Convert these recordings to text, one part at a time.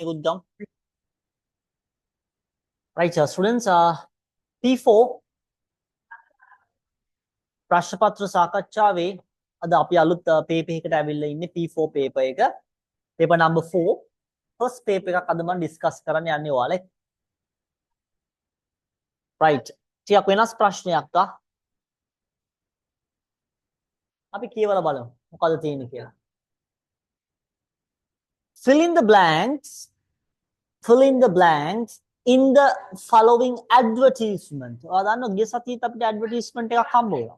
Udam. Right, students, P4 ප්‍රශ්න පත්‍ර සාකච්ඡාවේ අද අපි අලුත් paper එකකට ඇවිල්ලා ඉන්නේ P4 paper එක. paper number 4 first paper එකක් අද මම discuss කරන්න යන්නේ ඔයාලා. right. ටිකක් වෙනස් ප්‍රශ්නයක් තා. අපි කියවලා බලමු. මොකද තියෙන්නේ කියලා. Fill in the blanks in the following advertisement. ඔයාලා දන්නවද ගිය සතියේත් අපිට advertisement එකක් හම්බ වුණා.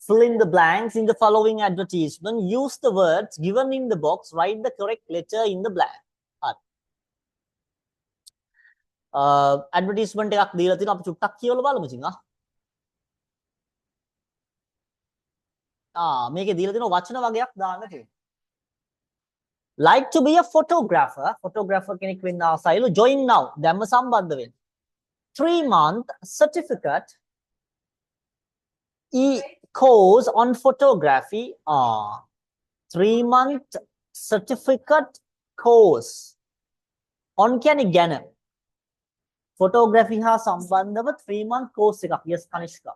Fill in the blanks in the following advertisement. Use the words given in the box. Write the correct letter in the blank. Advertisement එකක් දීලා තිනවා අපි චුට්ටක් කියවලා බලමු ඉතින් මේකේ දීලා තිනවා වචන වගේක් දාන්න තියෙනවා. Like to be a photographer. Photographer කෙනෙක් වෙන්න ආසයිලු. Join now. දැම්ම සම්බන්ධ වෙන්න. 3-month certificate course on photography. 3-month certificate course on කියන්නේ ගැන. photography හා සම්බන්ධව 3-month course එකක්. yes කනිෂ්කා.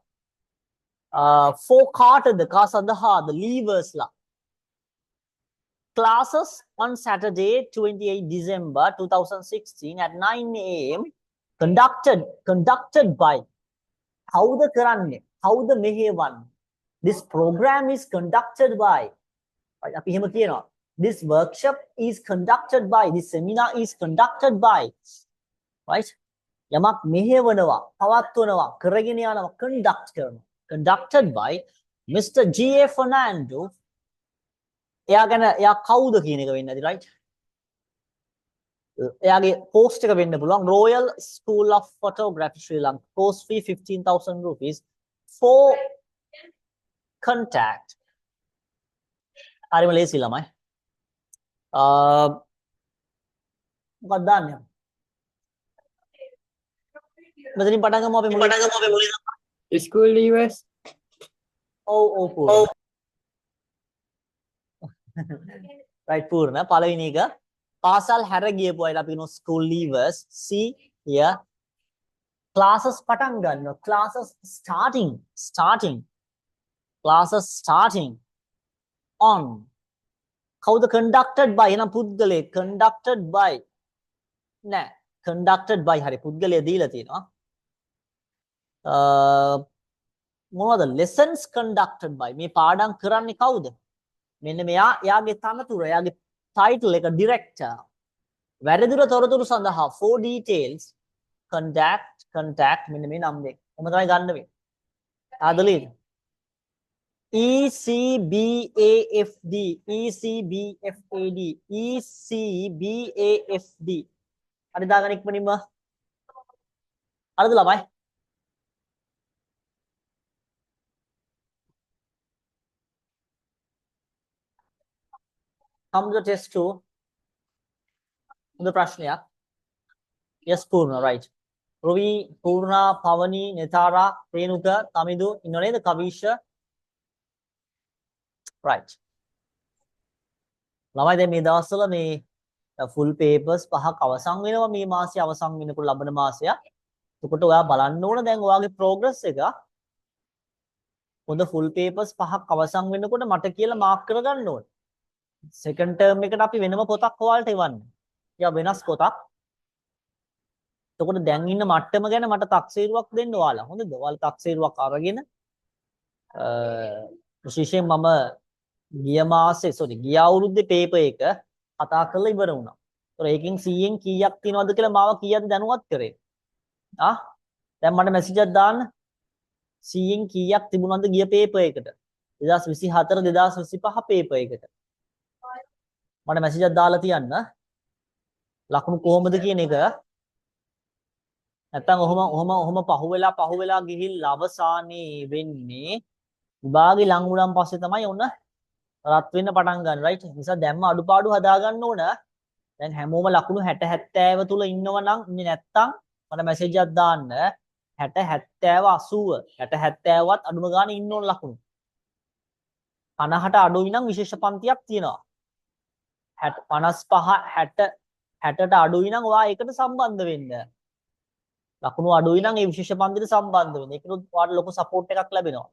for කාටද කා සඳහාද levers ලා. classes on Saturday 28 December 2016 at 9 a.m. conducted by කවුද කරන්නේ කවුද මෙහෙවන්නේ. This program is conducted by අපි එහෙම කියනවා. This workshop is conducted by, this seminar is conducted by, right? යමක් මෙහෙවනවා පවත්වනවා කරගෙන යනවා conduct කරනවා. Conducted by Mr. G.A. Fernando. එයා ගැන එයා කවුද කියන එක වෙන්නේ නැති right? එයාගේ post එක වෙන්න පුළුවන් Royal School of Photography Sri Lanka. Course fee 15,000 rupees. For contact. හරිම ලේසි ළමයි. මොකක්ද දාන්නේ? මෙතනින් පටන් ගමු අපි මුලින්. School leavers. ඔව් right පූර්ණ පළවෙනි එක පාසල් හැර ගියපු අය අපි කියනවා school leavers. See here classes පටන් ගන්නවා. classes starting on කවුද conducted by එහෙනම් පුද්ගලයෙක් conducted by නෑ conducted by හරි පුද්ගලයා දීලා තියෙනවා. මොනවද lessons conducted by මේ පාඩම් කරන්නේ කවුද? මෙන්න මෙයා එයාගේ තනතුර එයාගේ title එක director. වැඩිදුර තොරතුරු සඳහා for details contact මෙන්න මේ නම් දෙක. ඔබ තමයි ගන්න වෙන්නේ. ආදලීද? ECBAFD හරි දාගන්න ඉක්මනින්ම. හරිද ළමයි? Come to test 2. හොඳ ප්‍රශ්නයක්. yes පූර්ණ right. රොවි පූර්ණා පවනි නෙතාරා රේණුක තමිදු ඉන්නව නේද කවිෂ right. ළමයි දැන් මේ දවස්වල මේ full papers 5ක් අවසන් වෙනවා මේ මාසය අවසන් වෙනකොට ලබන මාසය. එතකොට ඔයා බලන්න ඕන දැන් ඔයාගේ progress එක. හොඳ full papers 5ක් අවසන් වෙනකොට මට කියලා mark කරගන්න ඕන. second term එකට අපි වෙනම පොතක් ඔයාලට එවන්න. යා වෙනස් පොතක්. එතකොට දැන් ඉන්න මට්ටම ගැන මට තක්සේරුවක් දෙන්න ඔයාලා. හොඳද? ඔයාලා තක්සේරුවක් අරගෙන විශේෂයෙන් මම ගිය අවුරුද්දේ paper එක කතා කරලා ඉවර වුණා. ඒතර ඒකෙන් 100න් කීයක් තියනවද කියලා මාව කීයක්ද දැනුවත් කරේ. දැන් මට මැසේජ් එකක් දාන්න. 100න් කීයක් තිබුණාද ගිය paper එකට? 2024 2025 paper එකට. මට මැසේජ් එකක් දාලා තියන්න. ලකුණු කොහොමද කියන එක. නැත්තම් ඔහොම පහුවෙලා ගිහිල්ලා අවසානයේ වෙන්නේ විභාගේ ලඟ වුණාන් පස්සේ තමයි ඔන්න රත් වෙන්න පටන් ගන්න right. නිසා දැම්ම අඩුපාඩු හදා ගන්න ඕන. දැන් හැමෝම ලකුණු 60 70 තුල ඉන්නව නම් ඉන්නේ නැත්තම් මට මැසේජ් එකක් දාන්න. 60 70 80 60 70වත් අඩුම ගානේ ඉන්න ඕන ලකුණු. 50ට අඩුයි නම් විශේෂ පන්තියක් තියෙනවා. 55 60ට අඩුයි නම් ඔයා ඒකට සම්බන්ධ වෙන්න. ලකුණු අඩුයි නම් ඒ විශේෂ පන්තිට සම්බන්ධ වෙන්න. ඒකනොත් ඔයාලට ලොකු සපෝට් එකක් ලැබෙනවා.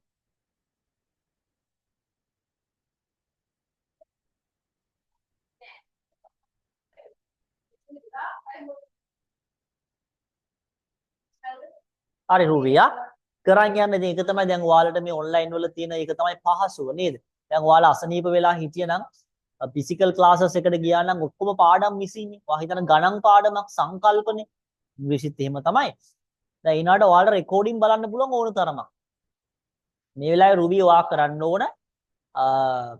හරි රූවියා කරන් යන්න ඉතින් ඒක තමයි දැන් ඔයාලට මේ ඔන්ලයින් වල තියෙන ඒක තමයි පහසුව නේද? දැන් ඔයාලා අසනීප වෙලා හිටියනම් ෆිසිකල් ක්ලාසස් එකට ගියා නම් ඔක්කොම පාඩම් මිසින්නේ. ඔයා හිතන ගණන් පාඩමක් සංකල්පනේ. ඉංග්‍රීසිත් එහෙම තමයි. දැන් ඊනාට ඔයාලට රෙකෝඩින් බලන්න පුළුවන් ඕන තරමක්. මේ වෙලාවේ රූබී ඔයා කරන්න ඕන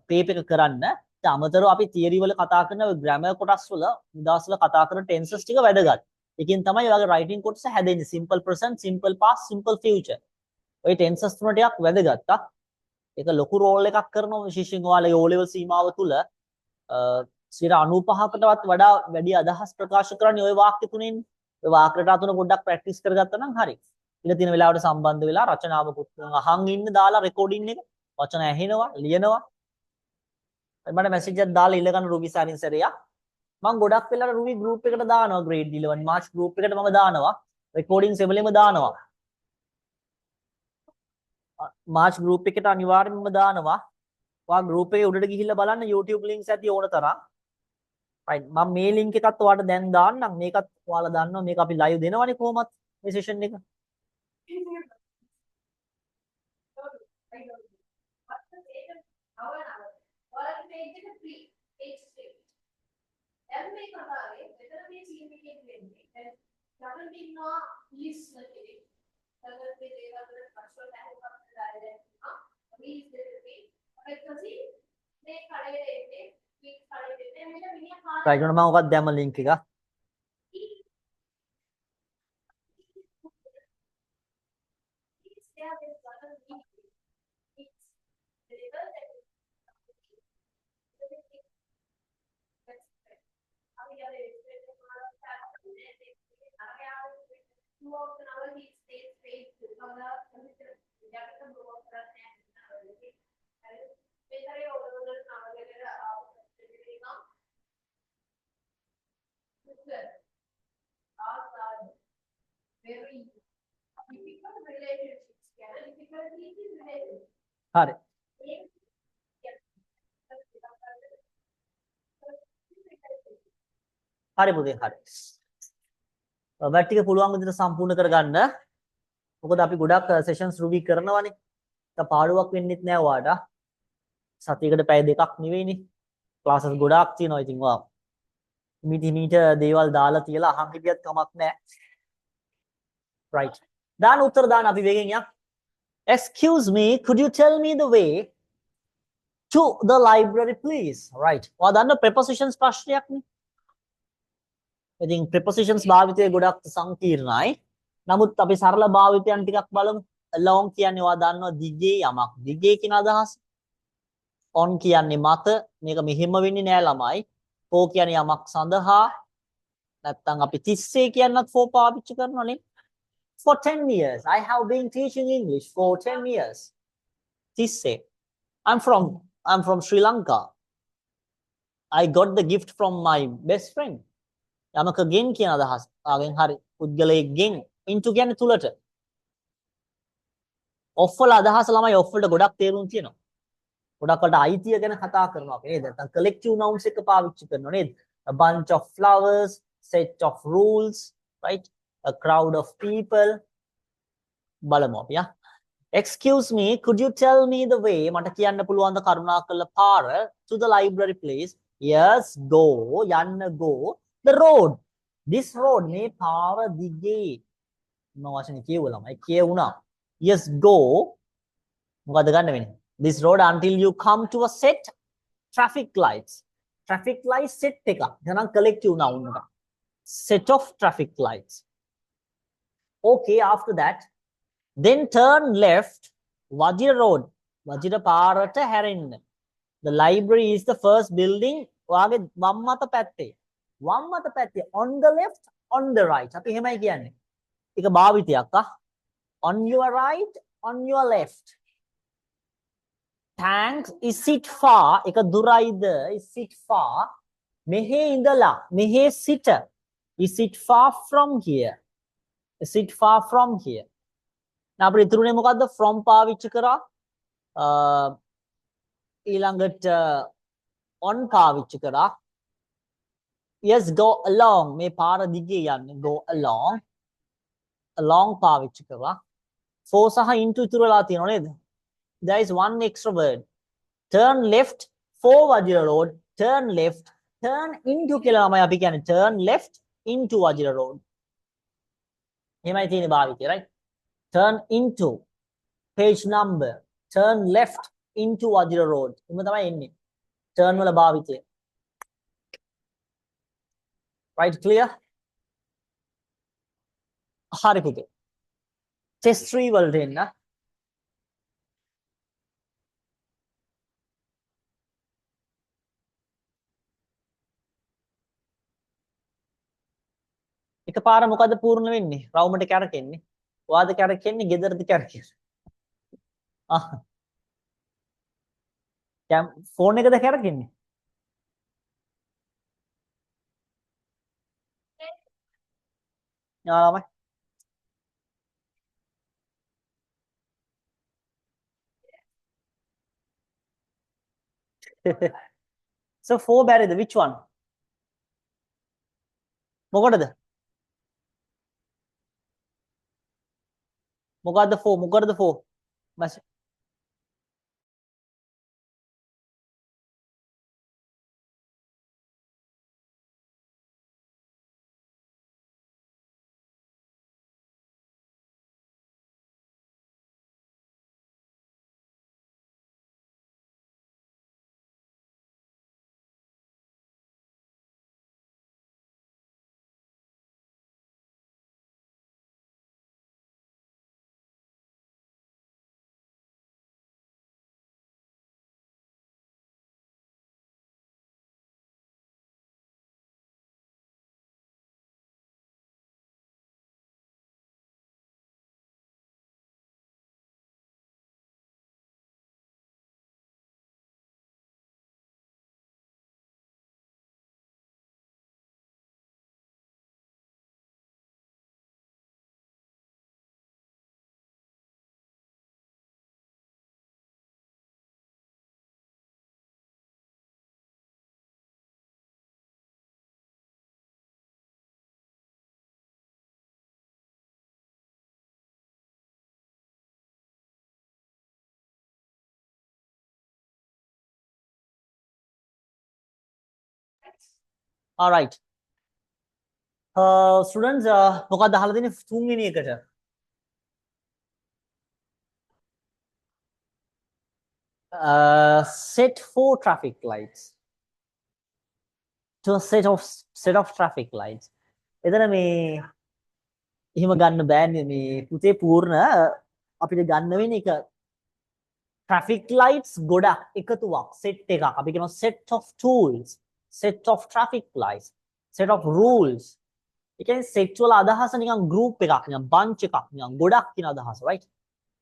පේප් එක කරන්න. ඊට අමතරව අපි තියරි වල කතා කරන ග්‍රැමර් කොටස් වල නිදාස් වල කතා කරන ටෙන්සස් ටික වැදගත්. ඒකෙන් තමයි ඔයාගේ රයිටින් කොටස හැදෙන්නේ. Simple present, simple past, simple future. ඔය ටෙන්සස් තුන ටිකක් වැදගත්. ඒක ලොකු රෝල් එකක් කරනවා විශේෂයෙන් ඔයාලගේ O level සීමාව තුල 95%කටවත් වඩා වැඩි අදහස් ප්‍රකාශ කරන්නේ ওই වාක්‍ය තුනෙන්. ඔය වාක්‍ය රටා තුන පොඩ්ඩක් ප්‍රැක්ටිස් කරගත්තා නම් හරි. ඉන්න තියෙන වෙලාවට සම්බන්ධ වෙලා රචනාවකුත් අහන් ඉන්න දාලා රෙකෝඩින් එක වචන ඇහෙනවා, ලියනවා. මට මැසේජ් එකක් දාලා ඉල්ලගන්න රුබි සාරින් සරයා. මම ගොඩක් වෙලාවට රුබි ගෲප් එකට දානවා grade 11 මාර්ච් ගෲප් එකට මම දානවා. රෙකෝඩින්ස් එවලෙම දානවා. මාර්ච් ගෲප් එකට අනිවාර්යයෙන්ම දානවා. ඔයා ගෲප් එකේ උඩට ගිහිල්ලා බලන්න YouTube links ඇති ඕන තරම්. right මම මේ link එකත් ඔයාලට දැන් දාන්නම්. මේකත් ඔයාලා දන්නවා මේක අපි live දෙනවනේ කොහොමත් මේ session එක. right මම ඔකත් දැම්ම link එක. හරි. හරි පුතේ හරි. වැඩ ටික පුළුවන් විදිහට සම්පූර්ණ කරගන්න. මොකද අපි ගොඩක් සෙෂන්ස් රුබි කරනවානේ. ඒක පාඩුවක් වෙන්නෙත් නෑ ඔයාට. සතියකට පැය දෙකක් නෙවෙයිනේ. ක්ලාසස් ගොඩාක් තියෙනවා ඉතින් ඔයා. මීට දේවල් දාලා තියලා අහන් හිටියත් කමක් නෑ. right. දාන උත්තර දාන අපි වෙගෙන් යක්. Excuse me, could you tell me the way to the library please? Right. ඔයා දන්න prepositions ප්‍රශ්නයක් නේ. ඉතින් prepositions භාවිතය ගොඩක් සංකීර්ණයි. නමුත් අපි සරල භාවිතයන් ටිකක් බලමු. along කියන්නේ ඔයා දන්නවා දිගේ යමක්. දිගේ කියන අදහස. on කියන්නේ මත. මේක මෙහෙම වෙන්නේ නෑ ළමයි. for කියන්නේ යමක් සඳහා. නැත්තම් අපි 30 කියනත් for පාවිච්චි කරනවානේ. For 10 years I have been teaching English for 10 years. 30. I'm from Sri Lanka. I got the gift from my best friend. යමකගෙන් කියන අදහස්. ආගෙන් හරි. පුද්ගලයෙක්ගෙන් into කියන්නේ තුලට. off වල අදහස ළමයි off වලට ගොඩක් තේරුම් තියෙනවා. ගොඩක් වලට අයිතිය ගැන කතා කරනවා අපි නේද? නැත්නම් collective nouns එක පාවිච්චි කරනවා නේද? A bunch of flowers, set of rules, right? A crowd of people. බලමු අපි යා. Excuse me, could you tell me the way? මට කියන්න පුළුවන් ද කරුණාකරලා පාර to the library please? Yes, go. යන්න go. The road. This road මේ පාර දිගේ මොන වචනේ කියවලම ඒ කියුණා. Yes, go. මොකද ගන්න වෙන්නේ? This road until you come to a set traffic lights. Traffic lights set එක. එහෙනම් collective noun එක. Set of traffic lights. Okay, after that, then turn left. Wajira road. Wajira පාරට හැරෙන්න. The library is the first building. ඔයාගේ වම් අත පැත්තේ. වම් අත පැත්තේ on the left, on the right. අපි එහෙමයි කියන්නේ. ඒක භාවිතයක් on your right, on your left. Thanks. Is it far? එක දුරයිද? Is it far? මෙහි ඉඳලා මෙහි සිට. Is it far from here? Is it far from here? දැන් අපිට ඉතුරුනේ මොකද්ද? From පාවිච්චි කරා. ඊළඟට on පාවිච්චි කරා. Yes, go along. මේ පාර දිගේ යන්නේ. Go along. Along පාවිච්චි කරා. For සහ into ඉතුරු වෙලා තියෙනව නේද? There is one extra word. Turn left for Wajira Road. Turn left. Turn into කියලා තමයි අපි කියන්නේ. Turn left into Wajira Road. එහෙමයි තියෙන්නේ භාවිතය, right? Turn into page number. Turn left into Wajira Road. එහෙම තමයි එන්නේ. Turn වල භාවිතය. Right, clear? හරි පුතේ. Test 3 වලට එන්න. එකපාර මොකද පූර්ණ වෙන්නේ? රවුමට කැරකෙන්නේ. ඔයාද කැරකෙන්නේ, ගෙදරද කැරකෙන්නේ? දැන් ෆෝන් එකද කැරකෙන්නේ? යාමයි. So 4 බැරිද? Which one? මොකටද? මොකද්ද 4? මොකටද 4? Message all right. Students මොකක්ද අහලා දෙන්නේ තුන්වෙනි එකට? Set 4 traffic lights. To a set of traffic lights. එතන මේ එහෙම ගන්න බෑනේ මේ පුතේ පූර්ණ අපිට ගන්න වෙන එක traffic lights ගොඩක් එකතුවක් set එකක්. අපි කියනවා set of tools, set of traffic lights, set of rules. ඒ කියන්නේ set වල අදහස නිකන් group එකක්, නිකන් bunch එකක්, නිකන් ගොඩක් කියන අදහස, right?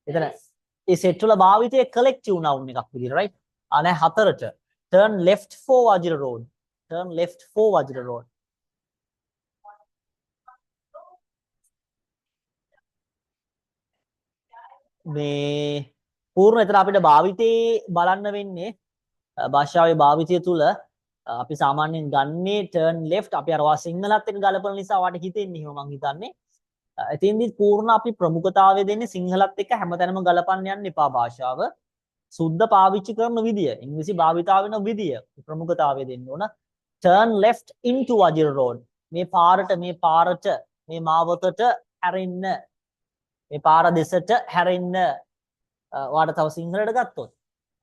එතන ඒ set වල භාවිතය collective noun එකක් විදිහට, right? අනේ හතරට turn left for Wajira Road. Turn left for Wajira Road. මේ පූර්ණ එතන අපිට භාවිතේ බලන්න වෙන්නේ භාෂාවේ භාවිතය තුල අපි සාමාන්‍යයෙන් ගන්නේ turn left අපි අරවා සිංහලත් එක්ක ගලපන නිසා වාට හිතෙන්නේ එහෙම මං හිතන්නේ. එතින්දි පූර්ණ අපි ප්‍රමුඛතාවය දෙන්නේ සිංහලත් එක්ක හැමතැනම ගලපන්න යන්න එපා භාෂාව. සුද්ධ පාවිච්චි කරන විදිය, ඉංග්‍රීසි භාවිතාව වෙන විදිය ප්‍රමුඛතාවය දෙන්න ඕන. turn left into Wajira Road. මේ පාරට මේ මාවතට හැරෙන්න. මේ පාර දෙසට හැරෙන්න. ඔයාලට තව සිංහලට ගත්තොත්.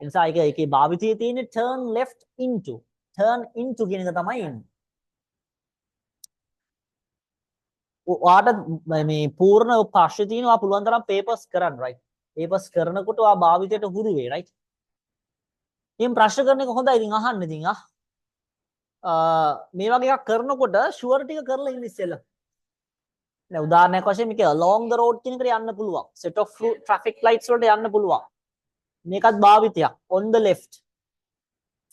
ඒ නිසා ඒකේ භාවිතයේ තියෙන turn left into. turn into කියන එක තමයි එන්නේ. ඔයාලට මේ පූර්ණ ප්‍රශ්න තියෙනවා පුළුවන් තරම් papers කරන්න, right? papers කරනකොට ඔයා භාවිතයට හුරු වෙයි, right? ඉතින් ප්‍රශ්න කරන එක හොඳයි. ඉතින් අහන්න ඉතින් මේ වගේ එකක් කරනකොට ෂුවර් ටික කරලා ඉන්න ඉස්සෙල්ලා. දැන් උදාහරණයක් වශයෙන් මේක along the road කියන එකට යන්න පුළුවන්. set of traffic lights වලට යන්න පුළුවන්. මේකත් භාවිතයක්. on the left.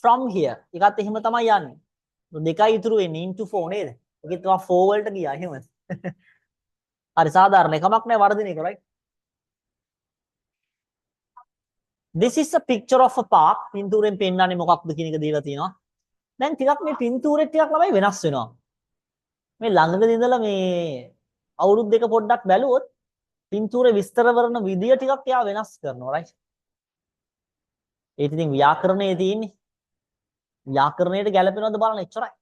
from here. ඒකත් එහෙම තමයි යන්නේ. දෙකයි ඉතුරු වෙන්නේ into 4 නේද? ඒකෙත් තමයි 4 වලට ගියා එහෙම. හරි සාධාරණ එකමක් නෑ වර්ධනය එක right. This is a picture of a park. පින්තූරෙන් පෙන්නන්නේ මොකක්ද කියන එක දීලා තියෙනවා. දැන් ටිකක් මේ පින්තූරෙත් ටිකක් ළමයි වෙනස් වෙනවා. මේ ළඟදී ඉඳලා මේ අවුරුදු දෙක පොඩ්ඩක් බැලුවොත් පින්තූරේ විස්තර කරන විදිය ටිකක් එයා වෙනස් කරනවා right. ඒක ඉතින් ව්‍යාකරණයේ තියෙන්නේ. ව්‍යාකරණයට ගැලපෙනවද බලන්න එච්චරයි.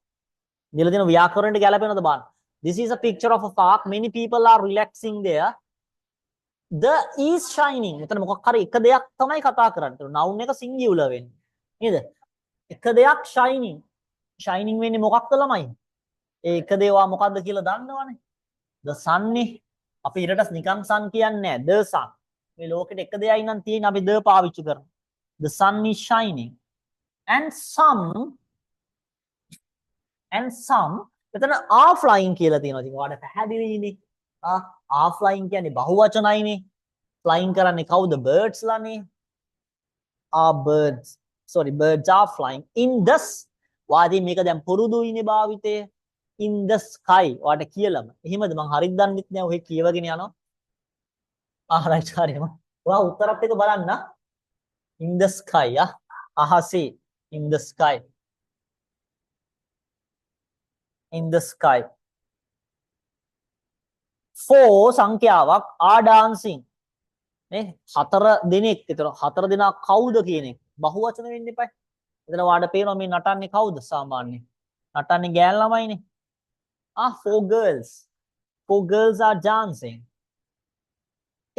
දීලා තියෙන ව්‍යාකරණයට ගැලපෙනවද බලන්න. This is a picture of a park. Many people are relaxing there. The is shining. මෙතන මොකක් හරි එක දෙයක් තමයි කතා කරන්නේ. noun එක singular වෙන්නේ. නේද? එක දෙයක් shining. shining වෙන්නේ මොකක්ද ළමයි? ඒ එක දේවා මොකක්ද කියලා දන්නවනේ. The sun නේ. අපි ඊටත් නිකන් sun කියන්නේ නැහැ. The sun. මේ ලෝකෙට එක දෙයයි නම් තියෙන අපි the පාවිච්චි කරනවා. The sun is shining. And some මෙතන are flying කියලා තියෙනවා. ඉතින් ඔයාලට පැහැදිලිනේ. are flying කියන්නේ බහුවචනයිනේ. flying කරන්නේ කවුද? birds ලානේ. birds are flying in the වාදී මේක දැන් පුරුදුයිනේ භාවිතය. in the sky ඔයාලට කියලාම. එහෙමද මං හරියට දන්නෙත් නෑ. ඔහෙ කියවගෙන යනවා. right හරියම. ඔයා උත්තරත් එක බලන්න. in the sky අහසේ in the sky. in the sky. 4 සංඛ්‍යාවක් are dancing. නේ 4 දිනක් විතර 4 දිනා කවුද කියන එක බහුවචන වෙන්න එපා. එතන වාඩ පේනවා මේ නටන්නේ කවුද සාමාන්‍යයෙන්? නටන්නේ ගෑන් ළමයිනේ. 4 girls. 4 girls are dancing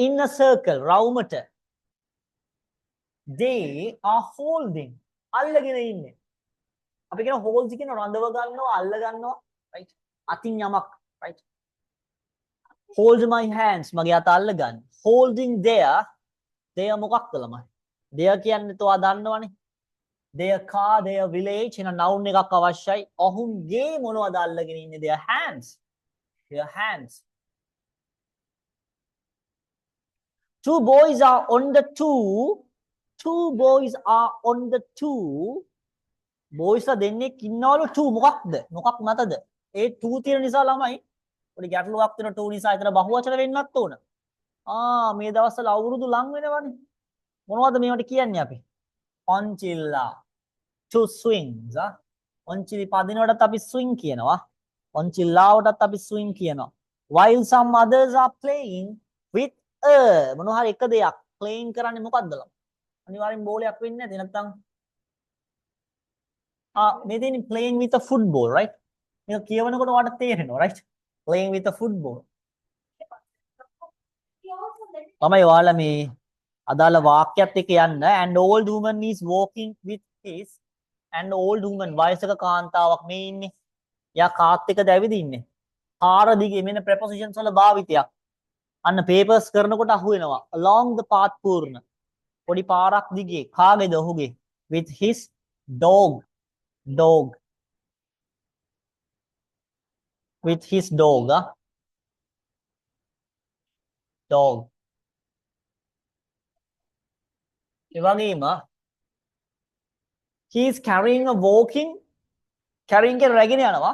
in a circle. රවුමට. They are holding. අල්ලගෙන ඉන්නේ. අපි කියන hold කියන රඳව ගන්නවා අල්ල ගන්නවා right. අතින් යමක් right. hold my hands මගේ අත අල්ල ගන්න. holding their මොකක්ද ළමයි? their කියන්නේ තෝ දන්නවනේ. their car their village එන noun එකක් අවශ්‍යයි. ඔහුගේ මොනවද අල්ලගෙන ඉන්නේ? their hands. their hands. Two boys are on the two. boys දෙන්නෙක් ඉන්නවලු 2 මොකක්ද? මොකක් මතද? ඒ 2 තියෙන නිසා ළමයි පොඩි ගැටලුවක් තියෙන 2 නිසා එතන බහුවචන වෙන්නත් ඕන. මේ දවස්වල අවුරුදු ලං වෙනවනේ. මොනවද මේවට කියන්නේ අපි? ඔන්චිල්ලා. to swings. ඔන්චිලි පදිනවටත් අපි swing කියනවා. ඔන්චිල්ලාවටත් අපි swing කියනවා. while some others are playing with මොනවා හරි එක දෙයක් playing කරන්නේ මොකද්ද ළමයි? අනිවාර්යෙන් බෝලයක් වෙන්නේ නැති නැත්නම් මේ දෙන්නේ playing with a football right. මේක කියවනකොට ඔයාලට තේරෙනවා right. playing with a football. තමයි ඔයාලා මේ අදාළ වාක්‍යයත් එක්ක යන්න. and old woman is walking with his and old woman වයසක කාන්තාවක් මේ ඉන්නේ. යා කාත් එක්කද ඇවිදින්නේ. පාර දිගේ මෙන්න prepositions වල භාවිතයක්. අන්න papers කරනකොට අහු වෙනවා. along the path පූර්ණ. පොඩි පාරක් දිගේ කාගේද ඔහුගේ? with his dog. with his dog. dog. ඒ වගේම he is carrying a carrying කියන රැගෙන යනවා.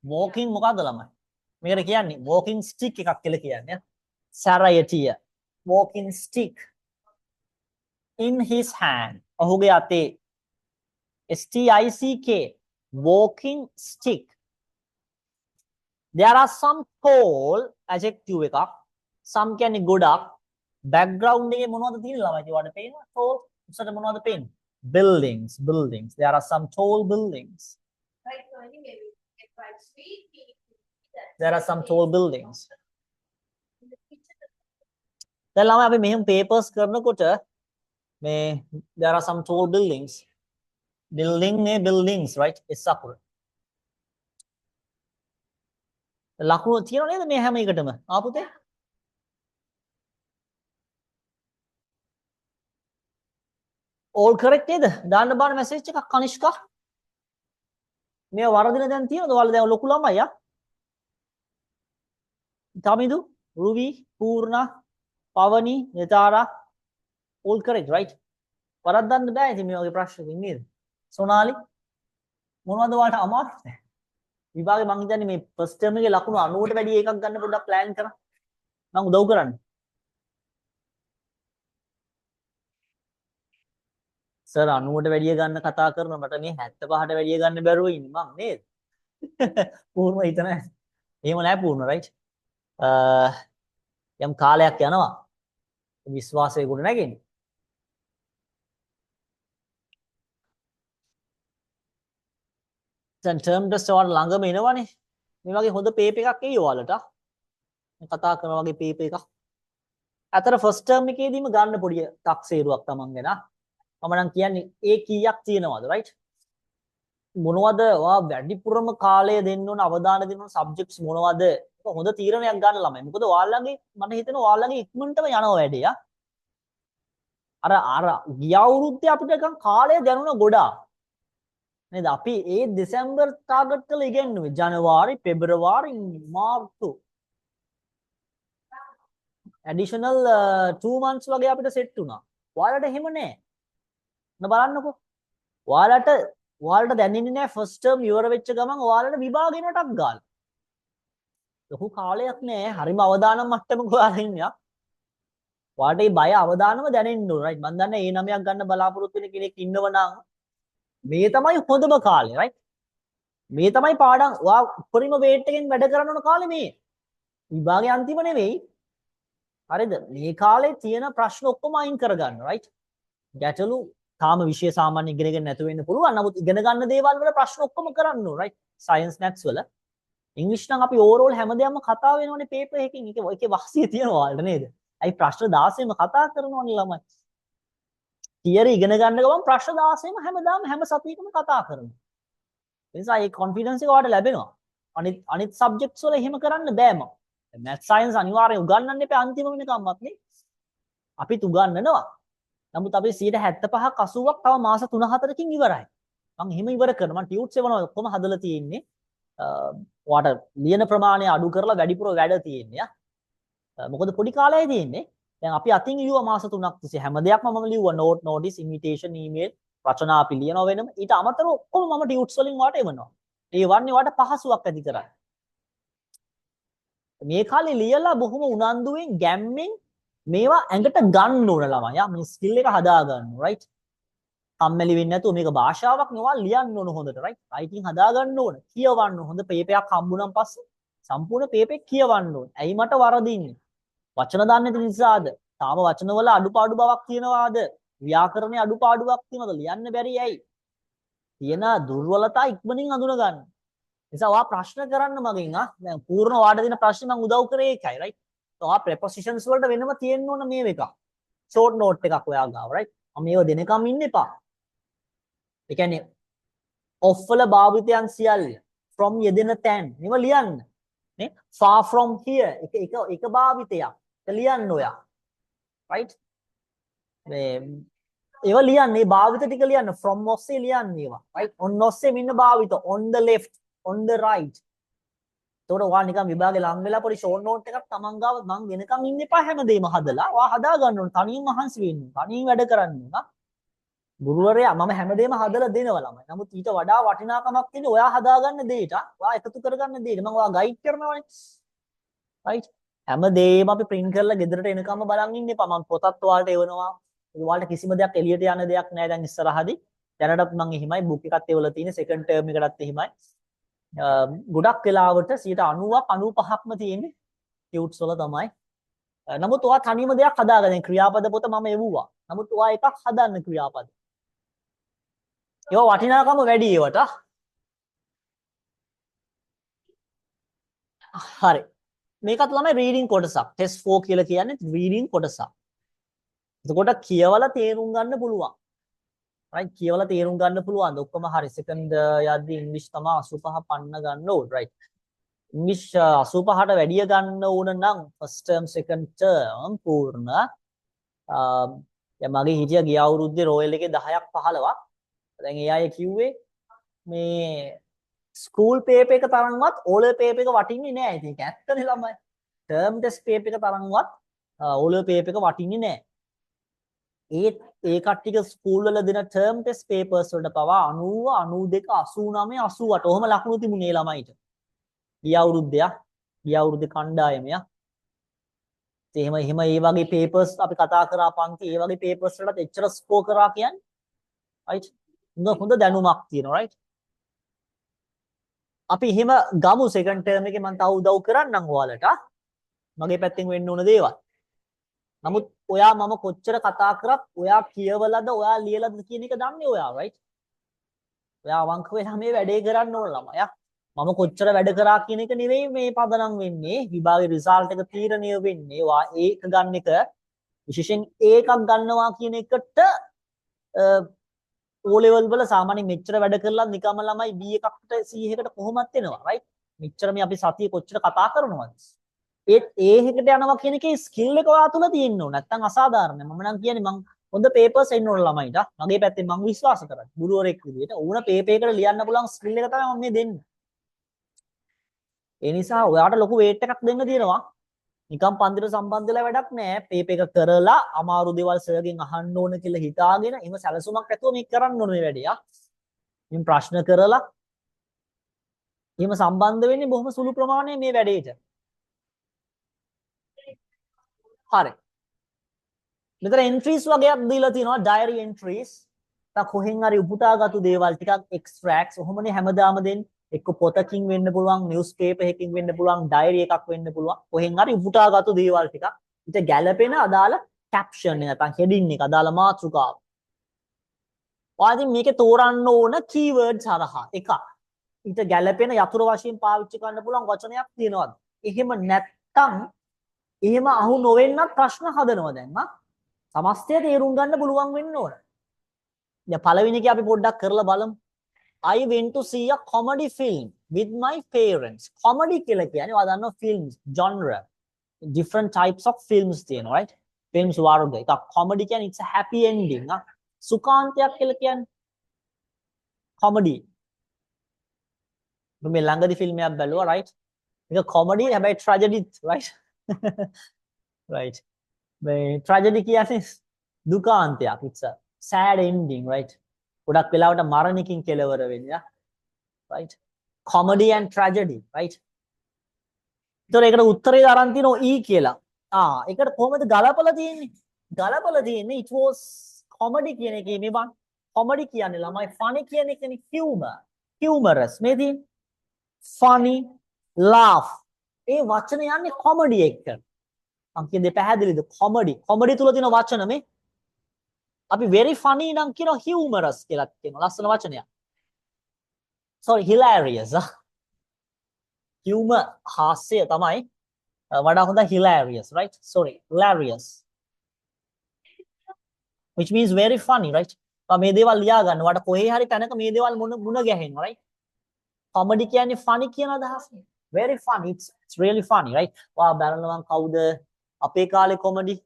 walking මොකද්ද ළමයි? මේකට කියන්නේ walking stick එකක් කියලා කියන්නේ. සරයතිය. walking stick in his hand. ඔහුගේ අතේ stick walking stick. There are some tall adjective එකක්. some කියන්නේ ගොඩක්. background එකේ මොනවද තියෙන්නේ ළමයි? ඒවට පේනවා. tall උසට මොනවද පේන්නේ? buildings. There are some tall buildings. There are some tall buildings. දැන් ළමයි අපි මෙහෙම papers කරනකොට මේ there are some tall buildings. buildings right. it's අකුර. ලකුණු තියෙනව නේද මේ හැම එකටම? පුතේ. all correct නේද? දාන්න බාන message එකක් කනිෂ්කා. මේ වරදින දැන් තියෙනවද? ඔයාලා දැන් ලොකු ළමයි තමිදු, රුවි, පූර්ණා, පවනි, නිතාරා all correct right. වරද්දන්න බෑ ඉතින් මේ වගේ ප්‍රශ්නකින් නේද? සොනාලි මොනවද ඔයාලට අමාරු නැහැ. විභාගේ මං හිතන්නේ මේ ෆස්ට් ටර්ම් එකේ ලකුණු 90ට වැඩි එකක් ගන්න පොඩ්ඩක් ප්ලෑන් කරා. මං උදව් කරන්න. සර් 90ට වැඩිය ගන්න කතා කරනවා මට මේ 75ට වැඩිය ගන්න බැරුව ඉන්නේ මං නේද? පූර්ණ හිතන එහෙම නෑ පූර්ණ රයිට්. යම් කාලයක් යනවා විශ්වාසය ගොඩ නැගෙන්නේ. දැන් ටර්ම් ටෙස්ට් වල ළඟම එනවනේ. මේ වගේ හොඳ පේපර් එකක් එයි ඔයාලට. මේ කතා කරන වගේ පේපර් එකක්. අතර ෆස්ට් ටර්ම් එකේදීම ගන්න පොඩි තක්සේරුවක් තමන් ගැන. මම නම් කියන්නේ ඒ කීයක් තියෙනවද රයිට්? මොනවද ඔයා වැඩිපුරම කාලය දෙන්න ඕන අවධානය දෙන්න ඕන සබ්ජෙක්ට්ස් මොනවද? හොඳ තීරණයක් ගන්න ළමයි. මොකද ඔයාලගේ මට හිතෙනවා ඔයාලගේ ඉක්මනටම යනවා වැඩේ. අර ගිය අවුරුද්දේ අපිට නිකන් කාලය දැනුණ ගොඩාක්. නේද? අපි ඒ දෙසැම්බර් ටාගට් කරලා ඉගෙනුවේ ජනවාරි, පෙබරවාරි, මාර්තු. ඇඩිෂනල් 2 months වගේ අපිට සෙට් වුණා. ඔයාලට එහෙම නෑ. බලන්නකෝ. ඔයාලට දැනෙන්නේ නෑ ෆස්ට් ටර්ම් ඉවර වෙච්ච ගමන් ඔයාලට විභාගෙනටක් ගාලා. ලොකු කාලයක් නෑ. හරිම අවදානම් මට්ටමක ඔයාලා ඉන්නේ. ඔයාලට මේ බය අවදානම දැනෙන්න ඕන රයිට්. මම දන්නේ A9ක් ගන්න බලාපොරොත්තු වෙන කෙනෙක් ඉන්නවනම් මේ තමයි හොඳම කාලේ රයිට්. මේ තමයි පාඩම් ඔයා උපරිම වේට් එකෙන් වැඩ කරන්න ඕන කාලේ මේ. විභාගේ අන්තිම නෙවෙයි. හරිද? මේ කාලේ තියෙන ප්‍රශ්න ඔක්කොම අයින් කරගන්න රයිට්. ගැටලු තාම විෂය සාමාන්‍ය ඉගෙනගෙන නැතු වෙන්න පුළුවන්. නමුත් ඉගෙන ගන්න දේවල් වල ප්‍රශ්න ඔක්කොම කරන්න ඕන රයිට්. සයන්ස් මැත්ස් වල. ඉංග්‍රීසි නම් අපි ඕවරෝල් හැමදේම කතා වෙනවනේ පේපර් එකකින්. ඒකේ වාසිය තියෙනවා ඔයාලට නේද? අයි ප්‍රශ්න 16ම කතා කරනවනේ ළමයි. තියරි ඉගෙන ගන්න ගමන් ප්‍රශ්න 16ම හැමදාම හැම සතියකම කතා කරනවා. ඒ නිසා ඒ කොන්ෆිඩන්ස් එක ඔයාලට ලැබෙනවා. අනිත් සබ්ජෙක්ට්ස් වල එහෙම කරන්න බෑ මම. මැත්ස් සයන්ස් අනිවාර්යෙන් උගන්වන්න එපා අන්තිම වෙනකම්වත් නේ. අපිත් උගන්වනවා. නමුත් අපි 75ක් 80ක් තව මාස 3-4කින් ඉවරයි. මම එහෙම ඉවර කරනවා. මම ටියුට්ස් එවනවා ඔක්කොම හදලා තියෙන්නේ. ඔයාට ලියන ප්‍රමාණය අඩු කරලා වැඩිපුර වැඩ තියෙන්නේ. මොකද පොඩි කාලයයි තියෙන්නේ. දැන් අපි අතින් ලියුවා මාස 3ක් තිස්සේ හැම දෙයක්ම මම ලියුවා නෝට් නෝටිස් ඉන්විටේෂන් ඊමේල් රචනා අපි ලියනවා වෙනම. ඊට අමතරව ඔක්කොම මම ටියුට්ස් වලින් ඔයාට එවනවා. ඒ වන්නේ ඔයාට පහසුවක් ඇති කරයි. මේ කාලේ ලියලා බොහොම උනන්දුවෙන් ගැම්මෙන් මේවා ඇඟට ගන්න ඕන ළමයි. මේ ස්කිල් එක හදා ගන්න රයිට්. කම්මැලි වෙන්නේ නැතුව මේක භාෂාවක් නෙවා ලියන්න ඕන හොඳට රයිට්. රයිටින් හදා ගන්න ඕන. කියවන්න හොඳ පේපර් එකක් හම්බුනන් පස්සේ සම්පූර්ණ පේපර් එක කියවන්න ඕන. ඇයි මට වරදින්නේ? වචන දන්නේ නැති නිසාද? තාම වචන වල අඩුපාඩු බවක් තියෙනවාද? ව්‍යාකරණයේ අඩුපාඩුවක් තියෙනවද? ලියන්න බැරි ඇයි? තියෙන දුර්වලතා ඉක්මනින් අඳුන ගන්න. නිසා ඔයා ප්‍රශ්න කරන්න මගෙන් දැන් පූර්ණ වාඩ දෙන ප්‍රශ්නේ මම උදව් කරේ ඒකයි රයිට්. ඔයා ප්‍රෙපොසිෂන්ස් වලට වෙනම තියෙන්න ඕන මේ එක. ෂෝට් නෝට් එකක් ඔයා ගාව රයිට්. මම මේව දෙනකම් ඉන්න එපා. ඒ කියන්නේ ඔෆ් වල භාවිතයන් සියල්ල from යෙදෙන තැන් මේව ලියන්න. නේ far from here එක භාවිතයක්. ඒක ලියන්න ඔයා. රයිට්. මේ ඒව ලියන්න මේ භාවිත ටික ලියන්න from ඔස්සේ ලියන්න ඒවා. රයිට්. on ඔස්සේ මෙන්න භාවිත on the left on the right. එතකොට ඔයා නිකන් විභාගේ ලං වෙලා පොඩි ෂෝට් නෝට් එකක් තමන් ගාව මං වෙනකම් ඉන්න එපා හැමදේම හදලා. ඔයා හදා ගන්න ඕන. තනියෙන් මහන්සි වෙන්න ඕන. තනියෙන් වැඩ කරන්න ඕන. ගුරුවරයා මම හැමදේම හදලා දෙනවා ළමයි. නමුත් ඊට වඩා වටිනාකමක් තියෙන්නේ ඔයා හදාගන්න දෙයට. ඔයා එකතු කරගන්න දෙයට. මම ඔයා ගයිඩ් කරනවානේ. රයිට්. හැමදේම අපි print කරලා ගෙදරට එනකම්ම බලන් ඉන්න එපා. මම පොතත් ඔයාලට එවනවා. ඔයාලට කිසිම දෙයක් එළියට යන දෙයක් නැහැ දැන් ඉස්සරහදී. දැනටත් මම එහෙමයි බුක් එකත් එවලා තියෙන්නේ සෙකන්ඩ් ටර්ම් එකටත් එහෙමයි. ගොඩක් වෙලාවට 90ක් 95ක්ම තියෙන්නේ ටියුට්ස් වල තමයි. නමුත් ඔයා තනියම දෙයක් හදාගන්න. ක්‍රියාපද පොත මම එවුවා. නමුත් ඔයා එකක් හදන්න ක්‍රියාපද. ඒවා වටිනාකම වැඩි ඒවට. හරි. මේකත් ළමයි රීඩින් කොටසක්. ටෙස්ට් 4 කියලා කියන්නේ රීඩින් කොටසක්. එතකොට කියවලා තේරුම් ගන්න පුළුවන්. right කියවලා තේරුම් ගන්න පුළුවන්. ඔක්කොම හරි. සෙකන්ඩ් යද්දී ඉංග්‍රීසි තමයි 85 පන්න ගන්න ඕන. right. ඉංග්‍රීසි 85ට වැඩිය ගන්න ඕන නම් ෆස්ට් ටර්ම් සෙකන්ඩ් ටර්ම් පූර්ණ මගේ හිටිය ගිය අවුරුද්දේ රෝයල් එකේ 10ක් 15ක්. දැන් ඒ අය කිව්වේ මේ ස්කූල් පේපර් එක තරම්වත් ඕ ලෙවල් පේපර් එක වටින්නේ නැහැ. ඉතින් ඒක ඇත්තනේ ළමයි. ටර්ම් ටෙස්ට් පේපර් එක තරම්වත් ඕ ලෙවල් පේපර් එක වටින්නේ නැහැ. ඒ කට්ටියක ස්කූල් වල දෙන ටර්ම් ටෙස්ට් පේපර්ස් වලට පවා 90 92 89 88 ඔහම ලකුණු තිබුණේ ළමයිට. ගිය අවුරුද්දයක් ගිය අවුරුද්දේ කණ්ඩායමයක්. එහෙම ඒ වගේ පේපර්ස් අපි කතා කරා පන්ති ඒ වගේ පේපර්ස් වලට එච්චර ස්කෝර් කරා කියන්නේ right හොඳ දැනුමක් තියෙනවා right අපි එහෙම ගමු සෙකන්ඩ් ටර්ම් එකේ මම තව උදව් කරන්නම් ඔයාලට මගේ පැත්තෙන් වෙන්න ඕන දේවල් නමුත් ඔයා මම කොච්චර කතා කරත් ඔයා කියවලද ඔයා ලියලද කියන එක දන්නේ ඔයා right ඔයා අවංක වෙලා මේ වැඩේ කරන්න ඕන ළමයා මම කොච්චර වැඩ කරා කියන එක නෙවෙයි මේ පදනම් වෙන්නේ විභාගයේ රිසල්ට් එක තීරණය වෙන්නේ ඔයා ඒක ගන්න එක විශේෂයෙන් ඒකක් ගන්නවා කියන එකට O level වල සාමාන්‍ය මෙච්චර වැඩ කරලා නිකම්ම ළමයි B එකකට C එකකට කොහොමත් එනවා right මෙච්චර මේ අපි සතියේ කොච්චර කතා කරනවද ඒත් A එකකට යනවා කියන එකේ ස්කිල් එක ඔයා තුල තියෙන්න ඕන නැත්නම් අසාධාරණයි මම නම් කියන්නේ මං හොඳ පේපර්ස් එන්න ඕන ළමයිට මගේ පැත්තෙන් මං විශ්වාස කරන්නේ ගුරුවරයෙක් විදිහට ඕන පේපර් එකකට ලියන්න පුළුවන් ස්කිල් එක තමයි මම මේ දෙන්නේ ඒ නිසා ඔයාට ලොකු වේට් එකක් දෙන්න තියෙනවා. නිකම් පන්තිට සම්බන්ධ වෙලා වැඩක් නෑ. පේපර් එක කරලා අමාරු දේවල් සර්ගෙන් අහන්න ඕන කියලා හිතාගෙන එහෙම සැලසුමක් ඇතුව මේක කරන්න ඕන මේ වැඩේ. ඉතින් ප්‍රශ්න කරලා එහෙම සම්බන්ධ වෙන්නේ බොහොම සුළු ප්‍රමාණයක් මේ වැඩේට. හරි. මෙතන entries වගේක් දීලා තියෙනවා diary entries. තා කොහෙන් හරි උපුටාගත්තු දේවල් ටිකක් extracts ඔහොමනේ හැමදාම දෙන්නේ. එක්ක පොතකින් වෙන්න පුළුවන් නිවුස් පේපර් එකකින් වෙන්න පුළුවන් ඩයරි එකක් වෙන්න පුළුවන් කොහෙන් හරි උපුටාගත්තු දේවල් ටිකක් ඊට ගැළපෙන අදාළ කැප්ෂන් එක නැත්නම් හෙඩින් එක අදාළ මාතෘකාව. ඔයාලා මේකේ තෝරන්න ඕන කීවර්ඩ්ස් හරහා එක. ඊට ගැළපෙන යතුරු වශයෙන් පාවිච්චි කරන්න පුළුවන් වචනයක් තියෙනවද? එහෙම නැත්නම් එහෙම අහු නොවෙන්නත් ප්‍රශ්න හදනවා දැන් සමස්තය තේරුම් ගන්න පුළුවන් වෙන්න ඕන. දැන් පළවෙනි එකේ අපි පොඩ්ඩක් කරලා බලමු. I went to see a comedy film with my parents. Comedy කියලා කියන්නේ ඔයා දන්නවා films genre different types of films තියෙනවා right? films වර්ග එකක් comedy කියන්නේ it's a happy ending සුඛාන්තයක් කියලා කියන්නේ comedy. මේ ළඟදී ෆිල්ම් එකක් බැලුවා right? ඒක comedy හැබැයි tragedy right? right. මේ tragedy කියන්නේ දුකාන්තයක් it's a sad ending right? ගොඩක් වෙලාවට මරණකින් කෙලවර වෙන්නේ right comedy and tragedy right ඒතර ඒකට උත්තරේ අරන් තිනෝ E කියලා ඒකට කොහොමද ගලපලා තියෙන්නේ it was comedy කියන එකේ මේ බං comedy කියන්නේ ළමයි funny කියන එකනේ humorous මේ තියෙන්නේ funny laugh ඒ වචන යන්නේ comedy එක්ක මං කියන්නේ පැහැදිලිද comedy තුල තියෙන වචන මේ අපි very funny නම් කියනවා humorous කියලා කියනවා ලස්සන වචනයක්. sorry hilarious. humor හාස්‍ය තමයි වඩා හොඳ hilarious right? sorry hilarious. which means very funny right? මේ දේවල් ලියා ගන්න. වඩා කොහේ හරි තැනක මේ දේවල් මුණ ගැහෙනවා right? comedy කියන්නේ funny කියන අදහස. very funny it's really funny right? වා බලනවා කවුද අපේ කාලේ comedy